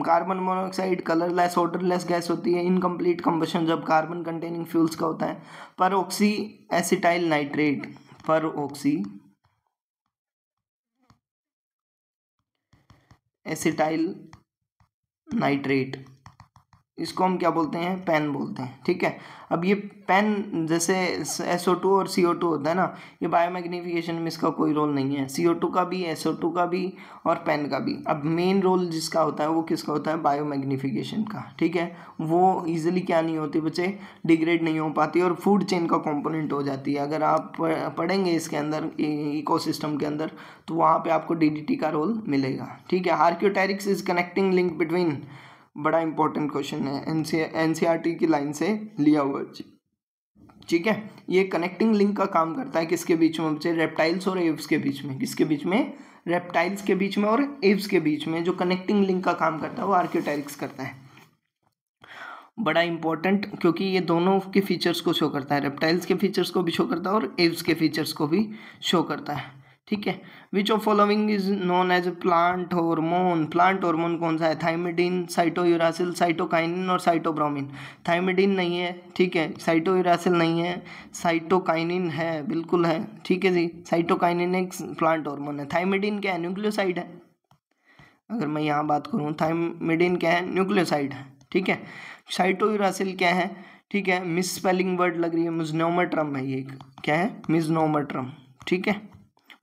Carbon monoxide colourless odourless gas होती है, इनकम्प्लीट कंबशन जब कार्बन कंटेनिंग फ्यूल्स का होता है। परऑक्सी एसिटाइल नाइट्रेट, परऑक्सी एसिटाइल नाइट्रेट, इसको हम क्या बोलते हैं, पेन बोलते हैं, ठीक है। अब ये पेन जैसे SO2 और CO2 होता है ना, ये बायोमैग्निफिकेशन में इसका कोई रोल नहीं है, CO2 का भी, SO2 का भी और पेन का भी। अब मेन रोल जिसका होता है वो किसका होता है, बायोमैग्निफिकेशन का, ठीक है। वो ईजिली क्या नहीं होती बच्चे, डिग्रेड नहीं हो पाती और फूड चेन का कंपोनेंट हो जाती है। अगर आप पढ़ेंगे इसके अंदर इकोसिस्टम के अंदर तो वहाँ पर आपको DDT का रोल मिलेगा, ठीक है। Archaeopteryx is connecting link between, बड़ा इंपॉर्टेंट क्वेश्चन है, NCERT की लाइन से लिया हुआ, ठीक है। ये कनेक्टिंग लिंक का काम करता है किसके बीच में बच्चे, रेप्टाइल्स और एव्स के बीच में। किसके बीच में, रेप्टाइल्स के बीच में और एव्स के बीच में जो कनेक्टिंग लिंक का काम करता है वो आर्कियोटेरिक्स करता है। बड़ा इंपॉर्टेंट, क्योंकि ये दोनों के फीचर्स को शो करता है, रेप्टाइल्स के फीचर्स को भी शो करता है और एव्स के फीचर्स को भी शो करता है, ठीक है। Which of following is known as plant hormone, plant hormone कौन सा है, थाइमिडीन, साइटोयूरासिल, साइटोकाइनिन और साइटोब्रोमिन। थाइमिडीन नहीं है, ठीक है, साइटोयूरासिल नहीं है, साइटोकाइनिन है, बिल्कुल है, ठीक है जी। साइटोकाइनिन एक प्लांट हार्मोन है। थाइमिडीन क्या है, न्यूक्लियोसाइड है। अगर मैं यहाँ बात करूँ थाइमिडीन क्या है, न्यूक्लियोसाइड है, ठीक है। साइटोयूरासिल क्या है, ठीक है, मिस स्पेलिंग वर्ड लग रही है, मिजनोमेट्रम है ये, क्या है, मिजनोमेट्रम, ठीक है।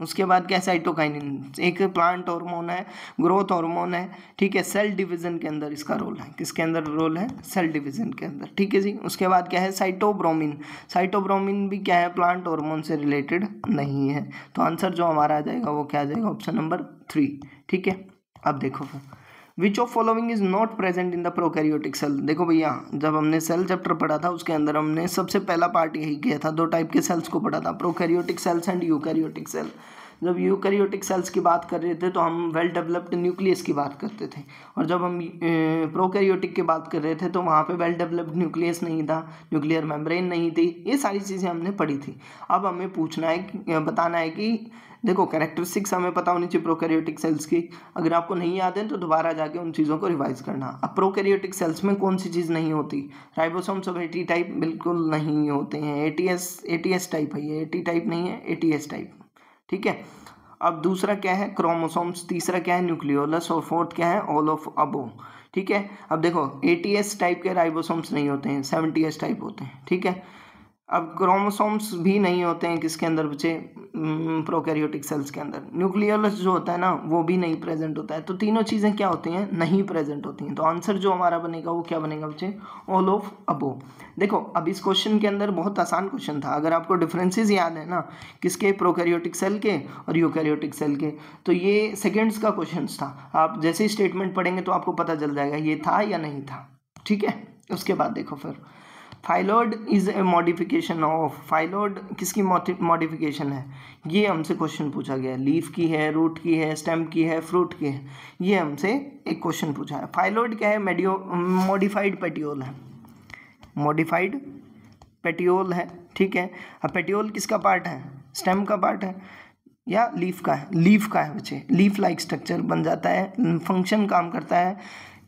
उसके बाद क्या है, साइटोकाइनिन, एक प्लांट हार्मोन है, ग्रोथ हार्मोन है, ठीक है, सेल डिवीजन के अंदर इसका रोल है, किसके अंदर रोल है, सेल डिवीजन के अंदर, ठीक है जी। उसके बाद क्या है, साइटोब्रोमिन, साइटोब्रोमिन भी क्या है, प्लांट हार्मोन से रिलेटेड नहीं है। तो आंसर जो हमारा आ जाएगा वो क्या आ जाएगा, ऑप्शन नंबर 3, ठीक है। अब देखो फिर, which of following is not present in the prokaryotic cell. देखो भैया, जब हमने सेल चैप्टर पढ़ा था उसके अंदर हमने सबसे पहला पार्ट यही किया था, 2 टाइप के सेल्स को पढ़ा था, prokaryotic cells and eukaryotic cell. जब यूकैरियोटिक सेल्स की बात कर रहे थे तो हम वेल डेवलप्ड न्यूक्लियस की बात करते थे, और जब हम प्रोकैरियोटिक की बात कर रहे थे तो वहाँ पे वेल डेवलप्ड न्यूक्लियस नहीं था, न्यूक्लियर मेम्ब्रेन नहीं थी, ये सारी चीज़ें हमने पढ़ी थी। अब हमें पूछना है, बताना है कि देखो कैरेक्टरिस्टिक्स हमें पता होनी चाहिए प्रोकैरियोटिक सेल्स की, अगर आपको नहीं याद है तो दोबारा जाके उन चीज़ों को रिवाइज करना। अब प्रोकैरियोटिक सेल्स में कौन सी चीज़ नहीं होती, राइबोसोम्स ऑफ एटी टाइप बिल्कुल नहीं होते हैं, एटीएस टाइप है ये, एटी टाइप नहीं है, एटीएस टाइप, ठीक है। अब दूसरा क्या है, क्रोमोसोम्स, तीसरा क्या है, न्यूक्लियोलस, और फोर्थ क्या है, ऑल ऑफ अबो, ठीक है। अब देखो एटीएस टाइप के राइबोसोम्स नहीं होते हैं, 70S टाइप होते हैं, ठीक है। अब क्रोमोसोम्स भी नहीं होते हैं किसके अंदर बचे, प्रोकैरियोटिक सेल्स के अंदर। न्यूक्लियोलस जो होता है ना वो भी नहीं प्रेजेंट होता है, तो तीनों चीज़ें क्या होती हैं, नहीं प्रेजेंट होती हैं। तो आंसर जो हमारा बनेगा वो क्या बनेगा बच्चे, ऑल ऑफ अबो। देखो अब इस क्वेश्चन के अंदर बहुत आसान क्वेश्चन था, अगर आपको डिफरेंसेस याद है ना किसके, प्रोकैरियोटिक सेल के और यूकैरियोटिक सेल के, तो ये सेकेंड्स का क्वेश्चन था, आप जैसे ही स्टेटमेंट पढ़ेंगे तो आपको पता चल जाएगा ये था या नहीं था, ठीक है। उसके बाद देखो फिर, फाइलॉइड इज ए मॉडिफिकेशन ऑफ, फाइलॉइड किसकी मॉडिफिकेशन है, ये हमसे क्वेश्चन पूछा गया है, लीफ की है, रूट की है, स्टेम की है, फ्रूट की है, ये हमसे एक क्वेश्चन पूछा है। फाइलॉइड क्या है, मॉडिफाइड पेटियोल है, मॉडिफाइड पेटियोल है, ठीक है। अब पेटियोल किसका पार्ट है, स्टेम का पार्ट है या लीफ का है, लीफ का है बच्चे, लीफ लाइक स्ट्रक्चर बन जाता है, फंक्शन काम करता है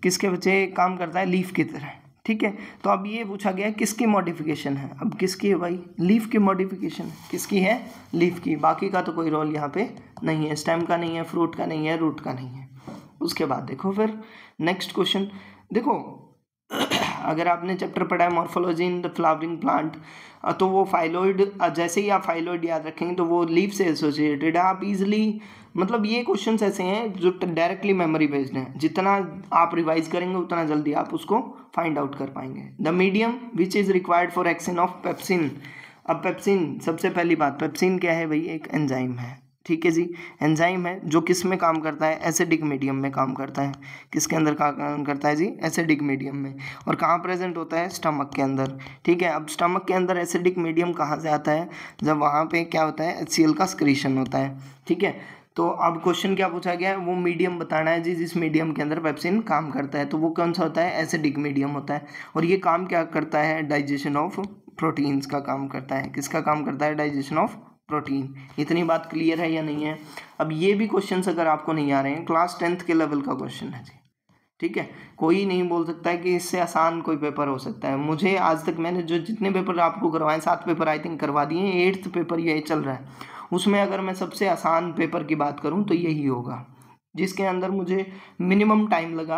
किसके बच्चे, काम करता है लीफ की तरह, ठीक है। तो अब ये पूछा गया किसकी मॉडिफिकेशन है, अब किसकी है भाई, लीफ की मॉडिफिकेशन, किसकी है, लीफ की, बाकी का तो कोई रोल यहाँ पे नहीं है, स्टेम का नहीं है, फ्रूट का नहीं है, रूट का नहीं है। उसके बाद देखो फिर नेक्स्ट क्वेश्चन, देखो अगर आपने चैप्टर पढ़ा है morphology in the flowering plant, तो वो फाइलॉइड, जैसे ही आप फाइलॉइड याद रखेंगे तो वो लीफ से एसोसिएटेड है, आप इजीली, मतलब ये क्वेश्चंस ऐसे हैं जो डायरेक्टली मेमोरी बेस्ड हैं, जितना आप रिवाइज करेंगे उतना जल्दी आप उसको फाइंड आउट कर पाएंगे। The medium which is required for action of pepsin. अब पेप्सिन, सबसे पहली बात, पेप्सिन क्या है भाई, एक एंजाइम है, ठीक है जी, एंजाइम है जो किस में काम करता है, एसिडिक मीडियम में काम करता है, किसके अंदर काम करता है जी, एसिडिक मीडियम में, और कहाँ प्रेजेंट होता है, स्टमक के अंदर, ठीक है। अब स्टमक के अंदर एसिडिक मीडियम कहाँ से आता है, जब वहाँ पे क्या होता है, HCl का स्क्रीशन होता है, ठीक है। तो अब क्वेश्चन क्या पूछा गया है, वो मीडियम बताना है जी जिस मीडियम के अंदर पेप्सिन काम करता है, तो वो कौन सा होता है, एसिडिक मीडियम होता है, और ये काम क्या करता है, डाइजेशन ऑफ प्रोटीन्स का काम करता है, किसका काम करता है, डाइजेशन ऑफ प्रोटीन। इतनी बात क्लियर है या नहीं है। अब ये भी क्वेश्चंस अगर आपको नहीं आ रहे हैं, क्लास 10th के लेवल का क्वेश्चन है जी, ठीक है। कोई नहीं बोल सकता है कि इससे आसान कोई पेपर हो सकता है, मुझे आज तक मैंने जो जितने पेपर आपको करवाए, 7 पेपर आई थिंक करवा दिए, 8th पेपर ये चल रहा है, उसमें अगर मैं सबसे आसान पेपर की बात करूं तो यही होगा, जिसके अंदर मुझे मिनिमम टाइम लगा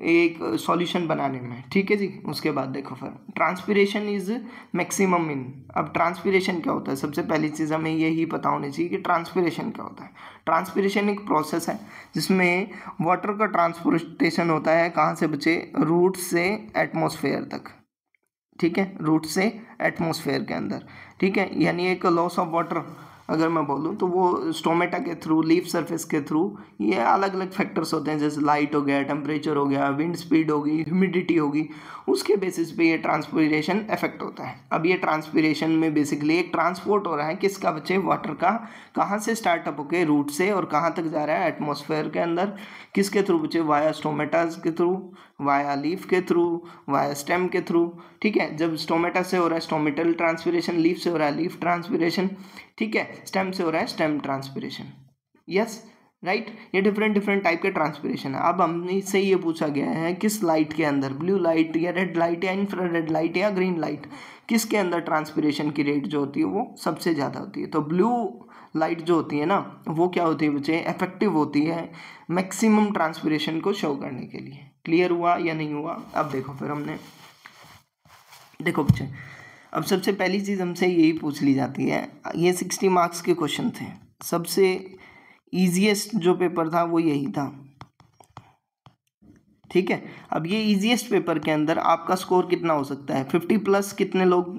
एक सॉल्यूशन बनाने में, ठीक है जी। उसके बाद देखो फिर, ट्रांसपिरेशन इज मैक्सिमम इन। अब ट्रांसपिरेशन क्या होता है, सबसे पहली चीज़ हमें यही पता होनी चाहिए कि ट्रांसपिरेशन क्या होता है। ट्रांसपिरेशन एक प्रोसेस है जिसमें वाटर का ट्रांसपोर्टेशन होता है, कहाँ से बचे, रूट से एटमॉस्फेयर तक, ठीक है, रूट से एटमॉस्फेयर के अंदर, ठीक है। यानी एक लॉस ऑफ वाटर अगर मैं बोलूँ तो वो स्टोमेटा के थ्रू, लीफ सरफेस के थ्रू, ये अलग अलग फैक्टर्स होते हैं, जैसे लाइट हो गया, टेम्परेचर हो गया, विंड स्पीड होगी, ह्यूमिडिटी होगी, उसके बेसिस पे ये ट्रांसपिरेशन इफेक्ट होता है। अब ये ट्रांसपिरेशन में बेसिकली एक ट्रांसपोर्ट हो रहा है किसका बच्चे, वाटर का, कहाँ से स्टार्टअप होके रूट से और कहाँ तक जा रहा है, एटमॉस्फेयर के अंदर, किसके थ्रू बच्चे, वाया स्टोमेटास के थ्रू, वाया लीफ के थ्रू, वाया स्टेम के थ्रू, ठीक है। जब स्टोमेटा से हो रहा है स्टोमेटल ट्रांसपिरेशन, लीफ से हो रहा है लीफ ट्रांसपिरेशन, ठीक है, स्टेम से हो रहा है स्टेम ट्रांसपिरेशन, यस राइट। ये डिफरेंट टाइप के ट्रांसपिरेशन है। अब हमने इससे ये पूछा गया है किस लाइट के अंदर, ब्लू लाइट या रेड लाइट या इंफ्रारेड लाइट या ग्रीन लाइट, किसके अंदर ट्रांसपिरेशन की रेट जो होती है वो सबसे ज़्यादा होती है। तो ब्लू लाइट जो होती है ना वो क्या होती है बच्चे, इफेक्टिव होती है मैक्सिमम ट्रांसपिरेशन को शो करने के लिए। क्लियर हुआ या नहीं हुआ। अब देखो फिर हमने देखो बच्चे, अब सबसे पहली चीज़ हमसे यही पूछ ली जाती है, ये 60 मार्क्स के क्वेश्चन थे, सबसे ईजीएस्ट जो पेपर था वो यही था, ठीक है। अब ये ईजीएस्ट पेपर के अंदर आपका स्कोर कितना हो सकता है, 50 प्लस कितने लोग,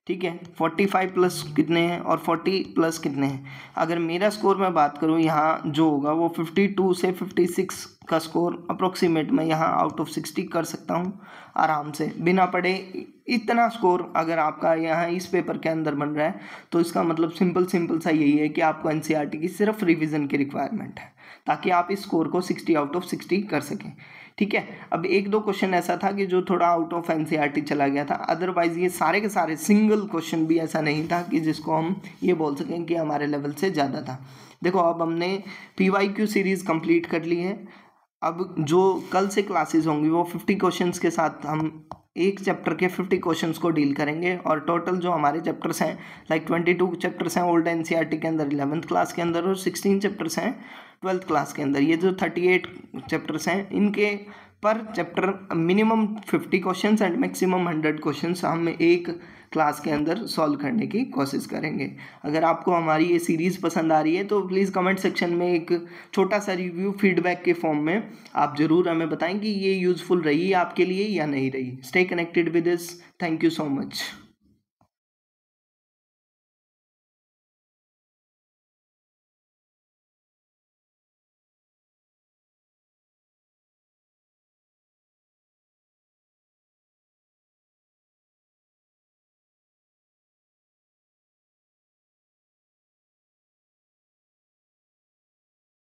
ठीक है, 45 प्लस कितने हैं और 40 प्लस कितने हैं। अगर मेरा स्कोर मैं बात करूँ यहाँ जो होगा वो 52 से 56 का स्कोर अप्रोक्सीमेट मैं यहाँ आउट ऑफ 60 कर सकता हूँ आराम से बिना पढ़े। इतना स्कोर अगर आपका यहाँ इस पेपर के अंदर बन रहा है तो इसका मतलब सिंपल सा यही है कि आपको एनसीईआरटी की सिर्फ रिवीजन की रिक्वायरमेंट है ताकि आप इस स्कोर को 60 आउट ऑफ 60 कर सकें, ठीक है। अब एक दो क्वेश्चन ऐसा था कि जो थोड़ा आउट ऑफ एनसीईआरटी चला गया था, अदरवाइज ये सारे के सारे सिंगल क्वेश्चन भी ऐसा नहीं था कि जिसको हम ये बोल सकें कि हमारे लेवल से ज़्यादा था। देखो अब हमने PYQ सीरीज़ कंप्लीट कर ली है। अब जो कल से क्लासेस होंगी वो 50 क्वेश्चंस के साथ हम एक चैप्टर के 50 क्वेश्चंस को डील करेंगे और टोटल जो हमारे चैप्टर्स हैं लाइक 22 चैप्टर्स हैं ओल्ड एनसीईआरटी के अंदर 11th क्लास के अंदर और 16 चैप्टर्स हैं 12th क्लास के अंदर। ये जो 38 चैप्टर्स हैं इनके पर chapter minimum 50 questions and maximum 100 questions हम एक क्लास के अंदर सॉल्व करने की कोशिश करेंगे। अगर आपको हमारी ये सीरीज़ पसंद आ रही है तो प्लीज़ कमेंट सेक्शन में एक छोटा सा रिव्यू फीडबैक के फॉर्म में आप ज़रूर हमें बताएं कि ये यूज़फुल रही आपके लिए या नहीं रही। Stay connected with this, thank you so much.